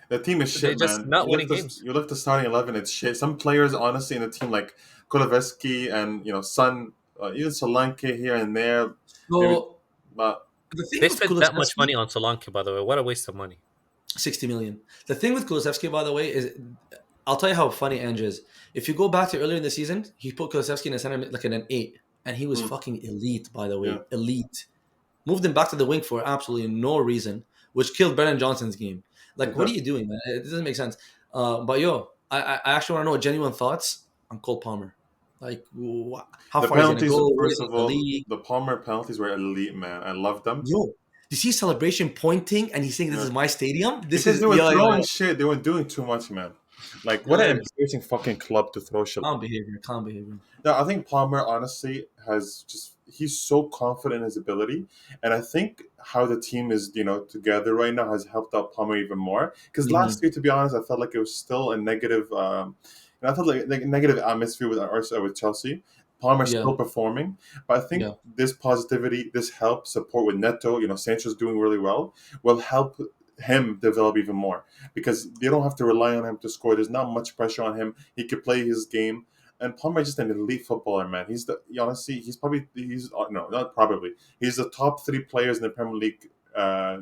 Speaker 1: The team is
Speaker 3: They're
Speaker 1: shit,
Speaker 3: just
Speaker 1: man.
Speaker 3: not winning games.
Speaker 1: You look the starting 11. It's shit. Some players, honestly, in the team like Kuleveski and Sun, even Solanke here and there. Maybe,
Speaker 2: So
Speaker 1: but
Speaker 2: the thing
Speaker 3: They
Speaker 2: with
Speaker 3: spent that much
Speaker 2: Kulusevski,
Speaker 3: money on Solanke, by the way. What a waste of money.
Speaker 2: 60 million. The thing with Kulusevski, by the way, is I'll tell you how funny Ange is. If you go back to earlier in the season, he put Kulusevski in a center like in an 8, and he was
Speaker 1: mm,
Speaker 2: fucking elite. By the
Speaker 1: yeah,
Speaker 2: way, elite. Moved him back to the wing for absolutely no reason, which killed Brennan Johnson's game. Like, what are
Speaker 1: exactly.
Speaker 2: you doing, man? It doesn't make sense. But I actually want to know genuine thoughts on Cole Palmer. Like, how
Speaker 1: The
Speaker 2: far is he gonna
Speaker 1: penalties,
Speaker 2: go? Where is
Speaker 1: first
Speaker 2: he
Speaker 1: of
Speaker 2: in the
Speaker 1: all,
Speaker 2: league?
Speaker 1: the Palmer penalties were elite, man. I love them.
Speaker 2: Yo, do you see celebration pointing and he's saying, "This
Speaker 1: Yeah.
Speaker 2: is my stadium. This
Speaker 1: Because
Speaker 2: is
Speaker 1: they were throwing
Speaker 2: yo."
Speaker 1: shit. They were doing too much, man. Like, what an
Speaker 2: Hilarious.
Speaker 1: embarrassing fucking club to throw shit.
Speaker 2: Calm behavior. Calm behavior.
Speaker 1: No, I think Palmer honestly has just he's so confident in his ability, and I think how the team is together right now has helped out Palmer even more. Because
Speaker 2: Hmm.
Speaker 1: last year, to be honest, I felt like it was still a negative. I felt like a negative atmosphere with Arsenal with Chelsea. Palmer's
Speaker 2: Yeah.
Speaker 1: still performing, but I think
Speaker 2: Yeah.
Speaker 1: this positivity, this help, support with Neto, Sancho's doing really well, will help him develop even more because they don't have to rely on him to score. There's not much pressure on him. He could play his game. And Palmer is just an elite footballer, man. Honestly, no, not probably. He's the top 3 players in the Premier League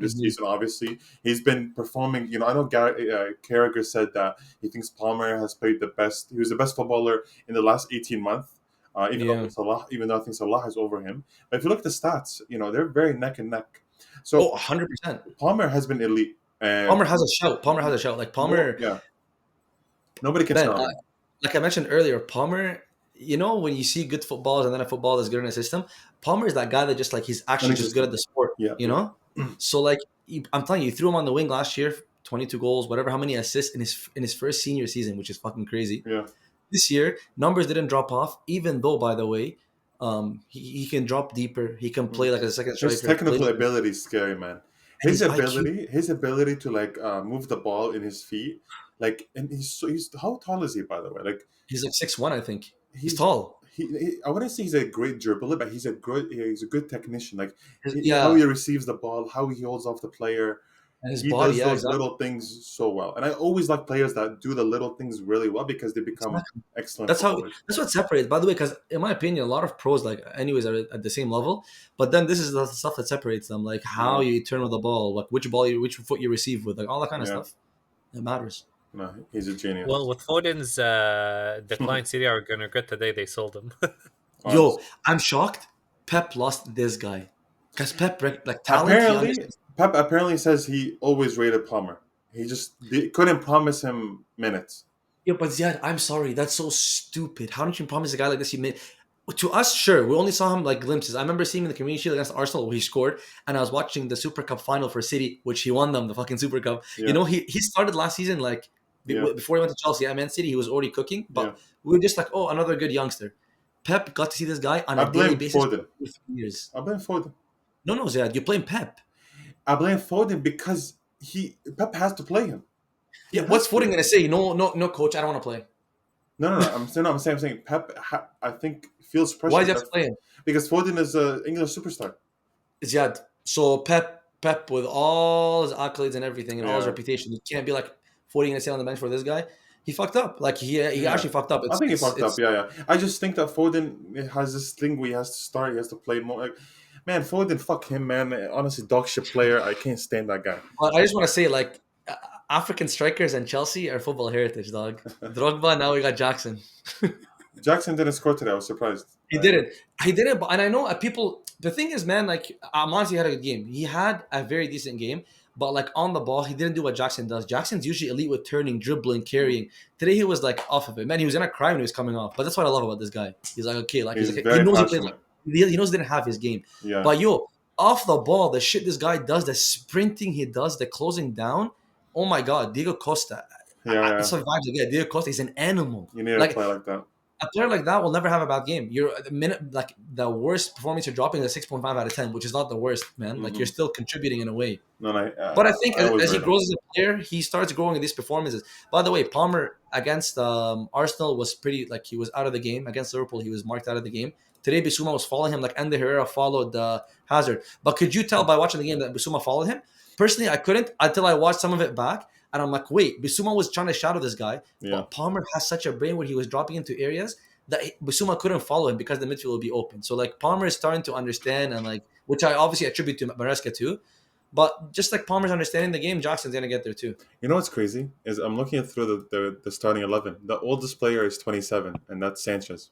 Speaker 1: this
Speaker 2: Hmm.
Speaker 1: season. Obviously, he's been performing. I know Carragher said that he thinks Palmer has played the best. He was the best footballer in the last 18 months.
Speaker 2: Yeah.
Speaker 1: Even though I think Salah is over him. But if you look at the stats, they're very neck and neck.
Speaker 2: Oh,
Speaker 1: So
Speaker 2: 100%.
Speaker 1: Palmer has been elite, and
Speaker 2: Palmer has a shout. Palmer has a shout. Like Palmer,
Speaker 1: yeah, nobody can
Speaker 2: Ben,
Speaker 1: stop him.
Speaker 2: like I mentioned earlier, Palmer, you know, when you see good footballers and then a football that's good in a system, Palmer is that guy that just like he's actually just good at
Speaker 1: Non-existent.
Speaker 2: the sport,
Speaker 1: Yeah,
Speaker 2: you
Speaker 1: yeah,
Speaker 2: know. So like I'm telling you, you threw him on the wing last year, 22 goals, whatever, how many assists in his first senior season, which is fucking crazy.
Speaker 1: yeah.
Speaker 2: This year, numbers didn't drop off, even though, by the way, he can drop deeper. He can play
Speaker 1: Mm.
Speaker 2: like a second
Speaker 1: His
Speaker 2: striker. Plays
Speaker 1: technical
Speaker 2: like,
Speaker 1: ability is scary, man.
Speaker 2: and his IQ.
Speaker 1: His ability to like move the ball in his feet, like, and he's how tall is he, by the way? Like,
Speaker 2: He's like 6'1", I think. He's
Speaker 1: he's
Speaker 2: tall.
Speaker 1: I wouldn't say he's a great dribbler, but he's a good technician. Like, how
Speaker 2: Yeah,
Speaker 1: he receives the ball, how he holds off the player.
Speaker 2: and his
Speaker 1: He
Speaker 2: body.
Speaker 1: does
Speaker 2: Yeah,
Speaker 1: those
Speaker 2: exactly.
Speaker 1: little things so well, and I always like players that do the little things really well because they become
Speaker 2: Exactly.
Speaker 1: excellent
Speaker 2: That's how.
Speaker 1: footballers.
Speaker 2: That's what separates. By the way, because in my opinion, a lot of pros, like, anyways, are at the same level. But then this is the stuff that separates them, like how
Speaker 1: Yeah,
Speaker 2: you turn with the ball, like which foot you receive with, like all that kind of
Speaker 1: yeah.
Speaker 2: stuff. It matters.
Speaker 1: No, he's a
Speaker 3: Well,
Speaker 1: genius.
Speaker 3: with Foden's decline, City are going to regret the day they sold him.
Speaker 2: Yo,
Speaker 1: Honestly.
Speaker 2: I'm shocked. Pep lost this guy because Pep, like talent, he
Speaker 1: Apparently,
Speaker 2: understands.
Speaker 1: Pep apparently says he always rated Palmer. He just couldn't promise him minutes.
Speaker 2: Yeah, but Ziad, I'm sorry, that's so stupid. How don't you promise a guy like this? You made to us, sure. We only saw him like glimpses. I remember seeing him in the Community Shield against Arsenal where he scored, and I was watching the Super Cup final for City, which he won them the fucking Super Cup. You
Speaker 1: Yeah,
Speaker 2: know, he started last season like
Speaker 1: yeah,
Speaker 2: before he went to Chelsea at Man City. He was already cooking,
Speaker 1: yeah.
Speaker 2: but we were just like, oh, another good youngster. Pep got to see this guy on
Speaker 1: I
Speaker 2: a daily
Speaker 1: blame
Speaker 2: basis
Speaker 1: Foden.
Speaker 2: for 3 years.
Speaker 1: I blame Foden.
Speaker 2: No, no, Ziad, you blame Pep.
Speaker 1: I blame Foden because Pep has to play him. He
Speaker 2: Yeah, what's
Speaker 1: has
Speaker 2: Foden
Speaker 1: to.
Speaker 2: gonna say? No, no, no, coach, I don't want to play.
Speaker 1: No, no, no. I'm saying Pep. I think feels
Speaker 2: Why
Speaker 1: pressure
Speaker 2: does he have to play him?
Speaker 1: because Foden is an English superstar.
Speaker 2: Ziad. So Pep with all his accolades and everything and all his
Speaker 1: Yeah,
Speaker 2: reputation, he can't be like 40 gonna sit on the bench for this guy. He fucked up. Like he
Speaker 1: yeah.
Speaker 2: actually fucked up.
Speaker 1: I
Speaker 2: It's
Speaker 1: think he
Speaker 2: it's
Speaker 1: fucked up.
Speaker 2: it's.
Speaker 1: Yeah, yeah. I just think that Foden has this thing where he has to start. He has to play more. Like, man, Foden, fuck him, man. Honestly, dog shit player. I can't stand that guy.
Speaker 2: But I just want to say like African strikers and Chelsea are football heritage, dog. Drogba. Now we got Jackson.
Speaker 1: Jackson didn't score today. I was surprised.
Speaker 2: He didn't. He didn't. And I know people. The thing is, man, like Amonsi had a good game. He had a very decent game, but like on the ball, he didn't do what Jackson does. Jackson's usually elite with turning, dribbling, carrying. Today he was like off of it. Man, he was gonna cry when he was coming off. But that's what I love about this guy. He's like, okay, like he's
Speaker 1: He's
Speaker 2: like he
Speaker 1: very
Speaker 2: knows he played like
Speaker 1: passionate.
Speaker 2: he knows he didn't have his game.
Speaker 1: Yeah,
Speaker 2: But yo, off the ball, the shit this guy does, the sprinting he does, the closing down. Oh my god, Diego Costa.
Speaker 1: yeah,
Speaker 2: That's
Speaker 1: yeah.
Speaker 2: what vibes again. Diego Costa is an animal.
Speaker 1: You need to
Speaker 2: Like
Speaker 1: play like that.
Speaker 2: a player like that will never have a bad game. You're the minute like the worst performance you're dropping is a 6.5 out of 10, which is not the worst, man. Like you're
Speaker 1: Hmm.
Speaker 2: still contributing in a way.
Speaker 1: No, no,
Speaker 2: But I think
Speaker 1: I always
Speaker 2: as he
Speaker 1: rate him.
Speaker 2: grows as a player, he starts growing in these performances. By the way, Palmer against Arsenal was pretty like he was out of the game. Against Liverpool, he was marked out of the game. Today, Bissouma was following him like Ender Herrera followed Hazard. But could you tell by watching the game that Bissouma followed him? Personally, I couldn't until I watched some of it back. And I'm like, wait, Bissouma was trying to shadow this guy,
Speaker 1: Yeah.
Speaker 2: but Palmer has such a brain where he was dropping into areas that Bissouma couldn't follow him because the midfield would be open. So like Palmer is starting to understand and like, which I obviously attribute to Maresca too. But just like Palmer's understanding the game, Jackson's gonna get there too.
Speaker 1: You know what's crazy is I'm looking through the starting 11. The oldest player is 27, and that's Sanchez.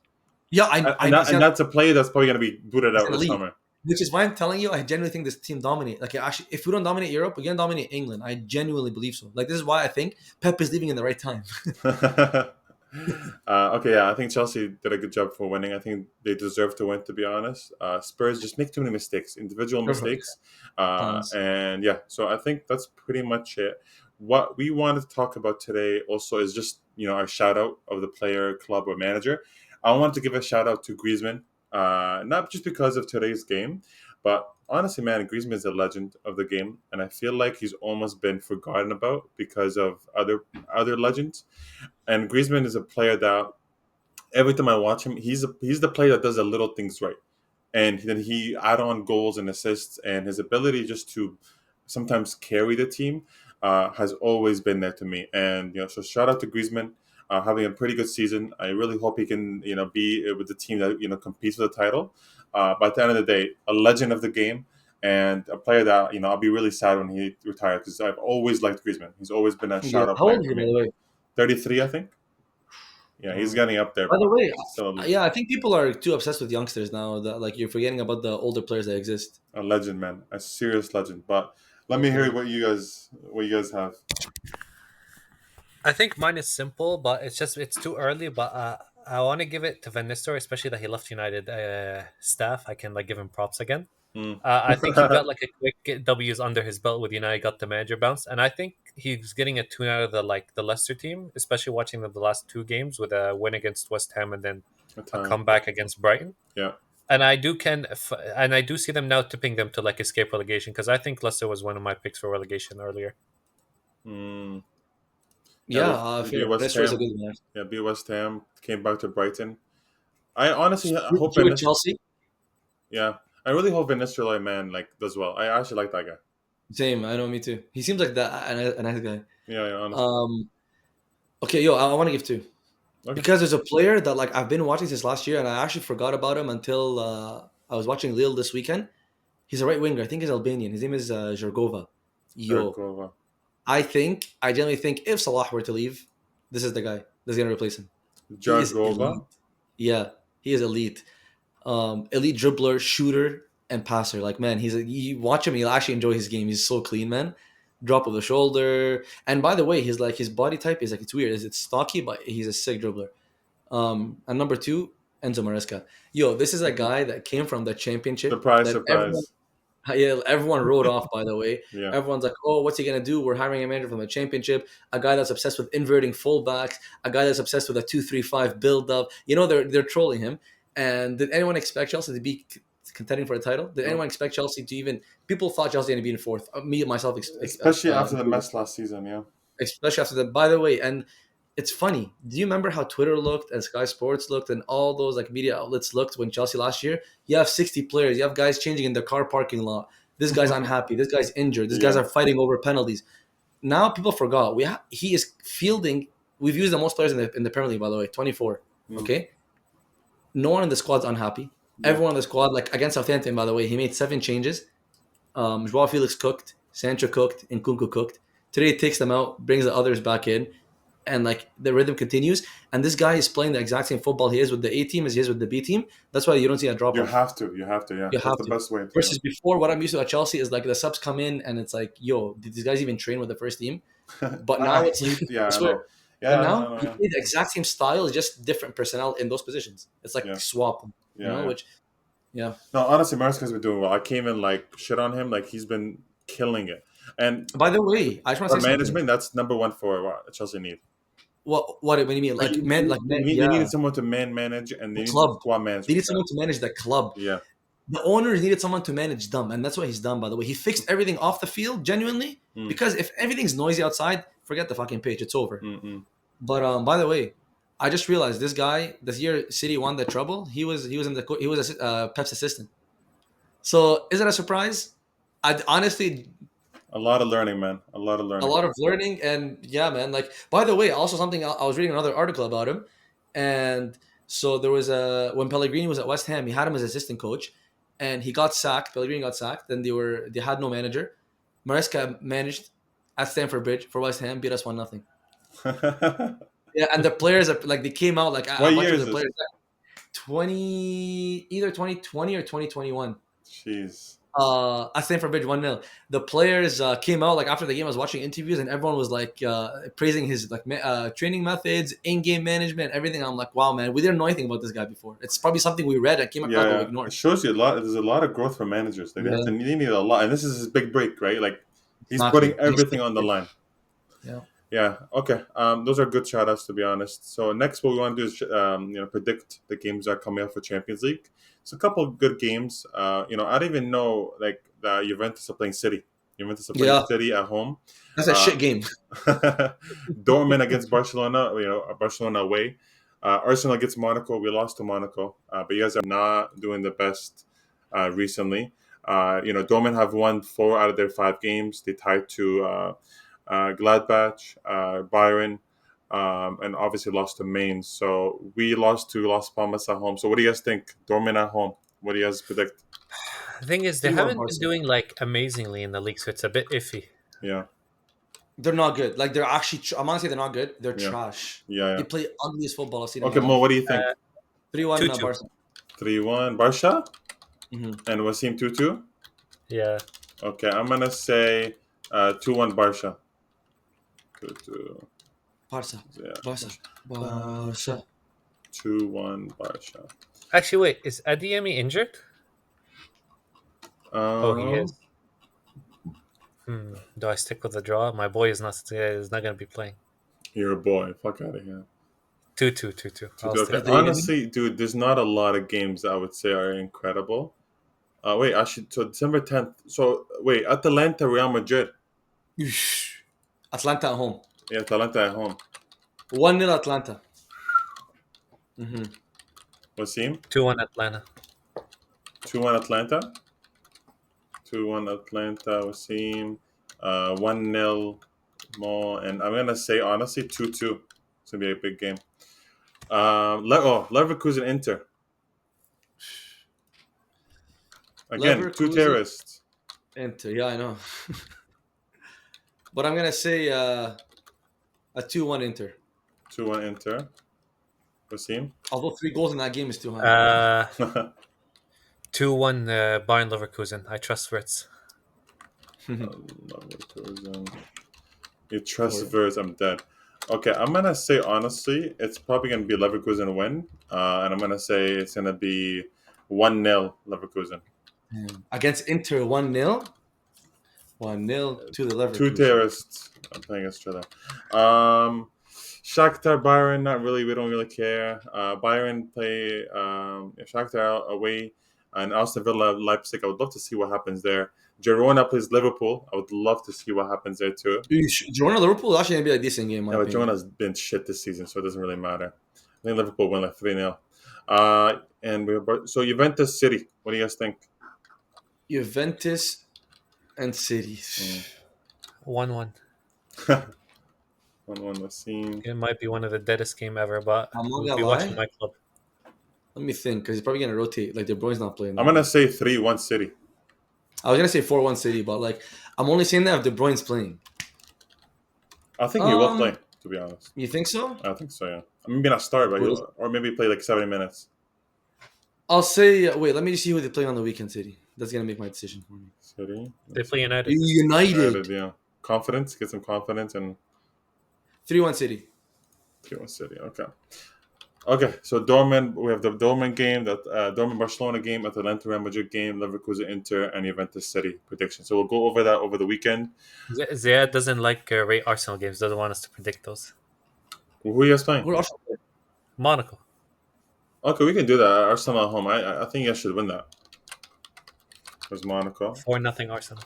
Speaker 2: Yeah,
Speaker 1: And that's a player that's probably going to be booted
Speaker 2: he's
Speaker 1: out
Speaker 2: gonna
Speaker 1: this
Speaker 2: leave.
Speaker 1: summer.
Speaker 2: Which is why I'm telling you, I genuinely think this team dominate. Like actually, if we don't dominate Europe, we're gonna dominate England. I genuinely believe so. Like this is why I think Pep is leaving in the right time.
Speaker 1: Okay, yeah, I think Chelsea did a good job for winning. I think they deserve to win, to be honest. Spurs just make too many mistakes, individual mistakes.
Speaker 2: Tons.
Speaker 1: And yeah, so I think that's pretty much it. What we wanted to talk about today also is just, our shout out of the player, club, or manager. I want to give a shout out to Griezmann, not just because of today's game, but honestly, man, Griezmann is a legend of the game, and I feel like he's almost been forgotten about because of other legends. And Griezmann is a player that every time I watch him, he's the player that does the little things right, and then he add on goals and assists, and his ability just to sometimes carry the team has always been there to me. And so shout out to Griezmann. Having a pretty good season. I really hope he can, be with the team that competes for the title. But at the end of the day, a legend of the game and a player that I'll be really sad when he retires because I've always liked Griezmann. He's always been a
Speaker 2: Yeah.
Speaker 1: shout out
Speaker 2: How old
Speaker 1: player
Speaker 2: is
Speaker 1: for
Speaker 2: he, by
Speaker 1: me.
Speaker 2: the way?
Speaker 1: 33, I think. Yeah, he's
Speaker 2: Mm.
Speaker 1: getting up there,
Speaker 2: By the
Speaker 1: but
Speaker 2: way,
Speaker 1: still
Speaker 2: yeah, I think people are too obsessed with youngsters now. That like you're forgetting about the older players that exist.
Speaker 1: a legend, man, a serious legend. But let me hear what you guys have.
Speaker 3: I think mine is simple, but it's too early. But I want to give it to Van Nistelrooy, especially that he left United staff. I can give him props again.
Speaker 1: Mm.
Speaker 3: I think he got a quick W's under his belt with United, got the manager bounce, and I think he's getting a tune out of the Leicester team, especially watching the last two games with a win against West Ham and then a comeback against Brighton.
Speaker 1: Yeah.
Speaker 3: And I do see them now tipping them to escape relegation, because I think Leicester was one of my picks for relegation earlier.
Speaker 1: Mm.
Speaker 2: Yeah,
Speaker 1: beat West
Speaker 2: Leicester is a
Speaker 1: Ham.
Speaker 2: good one.
Speaker 1: Yeah, beat West Ham. Came back to Brighton. I honestly hope
Speaker 2: You with Chelsea?
Speaker 1: Yeah, I really hope Van Nistelrooy, man, does well. I actually like that guy.
Speaker 2: Same, I know, me too. He seems like that a nice guy.
Speaker 1: Yeah, honestly.
Speaker 2: Okay, yo, I want to give two.
Speaker 1: Okay.
Speaker 2: Because there's a player that I've been watching since last year, and I actually forgot about him until I was watching Lille this weekend. He's a right winger. I think he's Albanian. His name is Jargova. Yo, I genuinely think if Salah were to leave, this is the guy that's gonna replace him.
Speaker 1: Jargova.
Speaker 2: Yeah, he is elite. Elite dribbler, shooter, and passer. Man, you watch him, you'll actually enjoy his game. He's so clean, man. Drop of the shoulder. And by the way, his body type is it's weird. It's stocky, but he's a sick dribbler. And number two, Enzo Maresca. Yo, this is a guy that came from the championship.
Speaker 1: Surprise.
Speaker 2: Everyone wrote off, by the way.
Speaker 1: Yeah.
Speaker 2: Everyone's like, oh, what's he going to do? We're hiring a manager from the championship, a guy that's obsessed with inverting fullbacks, a guy that's obsessed with a 2-3-5 build-up. They're trolling him. And did anyone expect Chelsea to be contending for the title? Did anyone expect Chelsea to even... People thought Chelsea going to be in fourth. Me, myself...
Speaker 1: Especially after the mess last season, yeah.
Speaker 2: Especially after that. By the way, and it's funny. Do you remember how Twitter looked and Sky Sports looked and all those media outlets looked when Chelsea last year? You have 60 players. You have guys changing in their car parking lot. This guy's unhappy. This guy's injured. These guys are fighting over penalties. Now people forgot. He is fielding. We've used the most players in the Premier League, by the way, 24. Okay? No one in the squad's unhappy. Yeah. Everyone in the squad, against Southampton, by the way, he made 7 changes. Joao Felix cooked. Sancho cooked. And Nkunku cooked. Today he takes them out, brings the others back in. And the rhythm continues, and this guy is playing the exact same football he is with the A team as he is with the B team. That's why you don't see a drop.
Speaker 1: You have to, yeah. That's the best way.
Speaker 2: Versus before, what I'm used to at Chelsea is the subs come in, and it's yo, did these guys even train with the first team? But now it's I swear. Now he play the exact same style, it's just different personnel in those positions. It's swap, which. Yeah.
Speaker 1: No, honestly, Maresca's been doing well. I came in shit on him, he's been killing it. And
Speaker 2: by the way, I just want to say
Speaker 1: management,
Speaker 2: something.
Speaker 1: That's number one for what Chelsea need.
Speaker 2: What do you mean?
Speaker 1: They needed someone to manage, and they needed squad management.
Speaker 2: They needed someone to manage the club.
Speaker 1: Yeah.
Speaker 2: The owners needed someone to manage them, and that's what he's done, by the way. He fixed everything off the field, genuinely, because if everything's noisy outside, forget the fucking pitch. It's over. But by the way, I just realized this guy, this year City won the treble. He was Pep's assistant. So is it a surprise? I honestly...
Speaker 1: A lot of learning, man. A lot of learning.
Speaker 2: And yeah, man. By the way, also something I was reading another article about him, and so there was when Pellegrini was at West Ham, he had him as assistant coach, and he got sacked. Pellegrini got sacked. Then they had no manager. Maresca managed at Stamford Bridge for West Ham, beat us 1-0. Yeah, and the players they came out
Speaker 1: what year is this?
Speaker 2: either 2020 or 2021.
Speaker 1: Jeez.
Speaker 2: At Stamford Bridge 1-0. The players came out after the game. I was watching interviews and everyone was praising his training methods, in-game management, everything. I'm wow, man, we didn't know anything about this guy before. It's probably something we read and came across but we ignored.
Speaker 1: It shows you a lot. There's a lot of growth for managers. They need a lot, and this is his big break, right? He's putting everything on the line.
Speaker 2: Yeah.
Speaker 1: Yeah. Okay. Those are good shout outs, to be honest. So next, what we want to do is predict the games that are coming up for Champions League. It's a couple of good games. I don't even know the Juventus are playing City. Juventus are playing City at home.
Speaker 2: That's a shit game.
Speaker 1: Dortmund against Barcelona. Barcelona away. Arsenal against Monaco. We lost to Monaco, but you guys are not doing the best recently. Dortmund have won 4 out of their 5 games. They tied to Gladbach, Bayern, and obviously lost to Mainz. So we lost to Las Palmas at home. So what do you guys think? Dortmund at home. What do you guys predict?
Speaker 3: The thing is, they haven't been doing amazingly in the league, so it's a bit iffy.
Speaker 1: Yeah.
Speaker 2: They're not good. They're actually... I'm going to say they're not good. They're trash.
Speaker 1: Yeah.
Speaker 2: They play ugliest football I've seen.
Speaker 1: Okay, Mo, what do you think?
Speaker 2: 3-1 Barca.
Speaker 1: 3-1 Barca?
Speaker 2: Mm-hmm.
Speaker 1: And Wassim 2-2?
Speaker 3: Yeah.
Speaker 1: Okay, I'm going to say 2-1 Barca. 2-2.
Speaker 2: Barca.
Speaker 1: Yeah.
Speaker 2: Barca.
Speaker 1: 2-1 Barca.
Speaker 3: Actually, wait, is Adeyemi injured? Oh, he
Speaker 1: Um,
Speaker 3: is. Do I stick with the draw? My boy is not going to be playing.
Speaker 1: you're a boy. Fuck out of here.
Speaker 3: 2-2, 2-2. I'll
Speaker 1: Okay,
Speaker 3: stick.
Speaker 2: Adeyemi?
Speaker 1: honestly, dude, there's not a lot of games that I would say are incredible. Wait, actually, so December 10th. So, wait, Atalanta, Real Madrid.
Speaker 2: Oosh. Atlanta at home.
Speaker 1: Yeah, Atalanta at home.
Speaker 2: 1-0 Atlanta. Mm-hmm.
Speaker 1: Wasim?
Speaker 3: 2-1 Atlanta.
Speaker 1: 2-1 Atlanta. 2-1 Atlanta, Wasim. 1-0 Mo. And I'm going to say, honestly, 2-2. It's going to be a big game. Leverkusen Inter. Again, two
Speaker 2: Leverkusen
Speaker 1: terrorists.
Speaker 2: Inter. Yeah, I know. But I'm gonna say a 2-1 Inter.
Speaker 1: 2-1 Inter. Wasim?
Speaker 2: Although 3 goals in that game is too high.
Speaker 3: Uh, 2-1 Bayern Leverkusen. I trust Fritz.
Speaker 1: Leverkusen. You trust
Speaker 2: Four.
Speaker 1: Verz, I'm dead. Okay, I'm gonna say honestly, it's probably gonna be Leverkusen win, and I'm gonna say it's gonna be 1-0 Leverkusen.
Speaker 2: Against Inter 1-0. 1-0 to the
Speaker 1: Two
Speaker 2: Leverkusen.
Speaker 1: terrorists. I'm playing against each other. Shakhtar Bayern, not really. We don't really care. Bayern play Shakhtar away, and Aston Villa Leipzig. I would love to see what happens there. Girona plays Liverpool. I would love to see what happens there too.
Speaker 2: Girona Liverpool is actually gonna be a decent game, in my
Speaker 1: Yeah, but
Speaker 2: opinion.
Speaker 1: Girona's been shit this season, so it doesn't really matter. I think Liverpool win like 3-0. And so Juventus City. What do you guys think?
Speaker 2: Juventus and City.
Speaker 3: 1-1.
Speaker 1: 1-1 was seen.
Speaker 3: It might be one of the deadest game ever, but
Speaker 2: I'm not
Speaker 3: we'll
Speaker 2: gonna
Speaker 3: be watching
Speaker 2: lie.
Speaker 3: my club.
Speaker 2: Let me think, because he's probably gonna rotate. Like De Bruyne's not playing
Speaker 1: I'm
Speaker 2: that
Speaker 1: gonna
Speaker 2: game.
Speaker 1: say 3-1 City.
Speaker 2: I was gonna say 4-1 City, but like I'm only saying that if De Bruyne's playing.
Speaker 1: I think he will play. To be honest,
Speaker 2: You think so?
Speaker 1: I think so. Yeah, maybe not start, but
Speaker 2: Well,
Speaker 1: or maybe play like 70 minutes.
Speaker 2: I'll say wait. Let me just see who they play on the weekend. City. That's gonna make my decision for me.
Speaker 1: City.
Speaker 3: They play United.
Speaker 2: United.
Speaker 1: Yeah. Confidence. Get some confidence and
Speaker 2: 3-1 City.
Speaker 1: 3-1 City. Okay. Okay, so Dortmund, we have the Dortmund game, that Dortmund Barcelona game, Atalanta Real Madrid game, Leverkusen Inter, and Juventus City prediction. So we'll go over that over the weekend.
Speaker 3: Zeiad doesn't like rate Arsenal games. Doesn't want us to predict those.
Speaker 1: Who are you guys playing?
Speaker 2: Who are Arsenal?
Speaker 3: Monaco.
Speaker 1: Okay, we can do that. Arsenal at home. I think you guys should win that. There's Monaco.
Speaker 3: 4-0 Arsenal.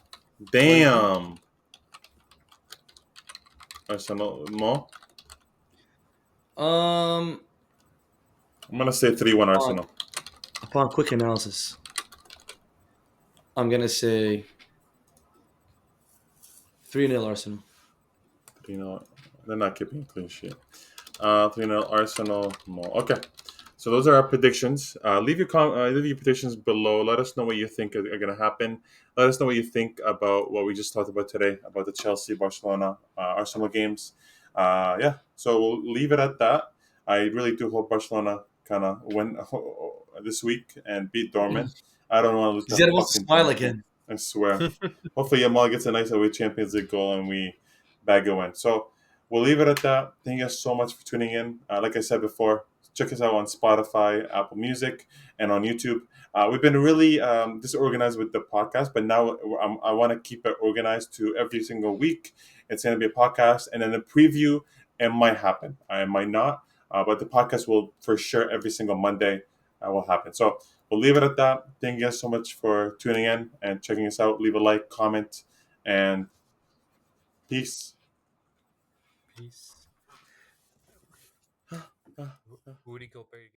Speaker 1: Damn. Arsenal. Mo?
Speaker 2: Um,
Speaker 1: I'm going to say 3-1 Arsenal.
Speaker 2: upon quick analysis, I'm gonna say 3-0 Arsenal.
Speaker 1: 3-0. They're not keeping a clean sheet. 3-0 Arsenal. Mo. Okay. So those are our predictions. Leave your predictions below. Let us know what you think are going to happen. Let us know what you think about what we just talked about today, about the Chelsea, Barcelona, Arsenal games. Yeah, so we'll leave it at that. I really do hope Barcelona kind of win this week and beat Dortmund. I don't want to lose that
Speaker 2: Zed wants to
Speaker 1: fucking
Speaker 2: smile
Speaker 1: thing.
Speaker 2: again.
Speaker 1: I swear. Hopefully Yamal gets a nice away Champions League goal and we bag a win. So we'll leave it at that. Thank you guys so much for tuning in. Like I said before, check us out on Spotify, Apple Music, and on YouTube. We've been really disorganized with the podcast, but now I want to keep it organized to every single week. It's going to be a podcast, and then a preview. It might happen. It might not, but the podcast will for sure every single Monday will happen. So we'll leave it at that. Thank you guys so much for tuning in and checking us out. Leave a like, comment, and peace.
Speaker 3: Peace. Rudy Gobert.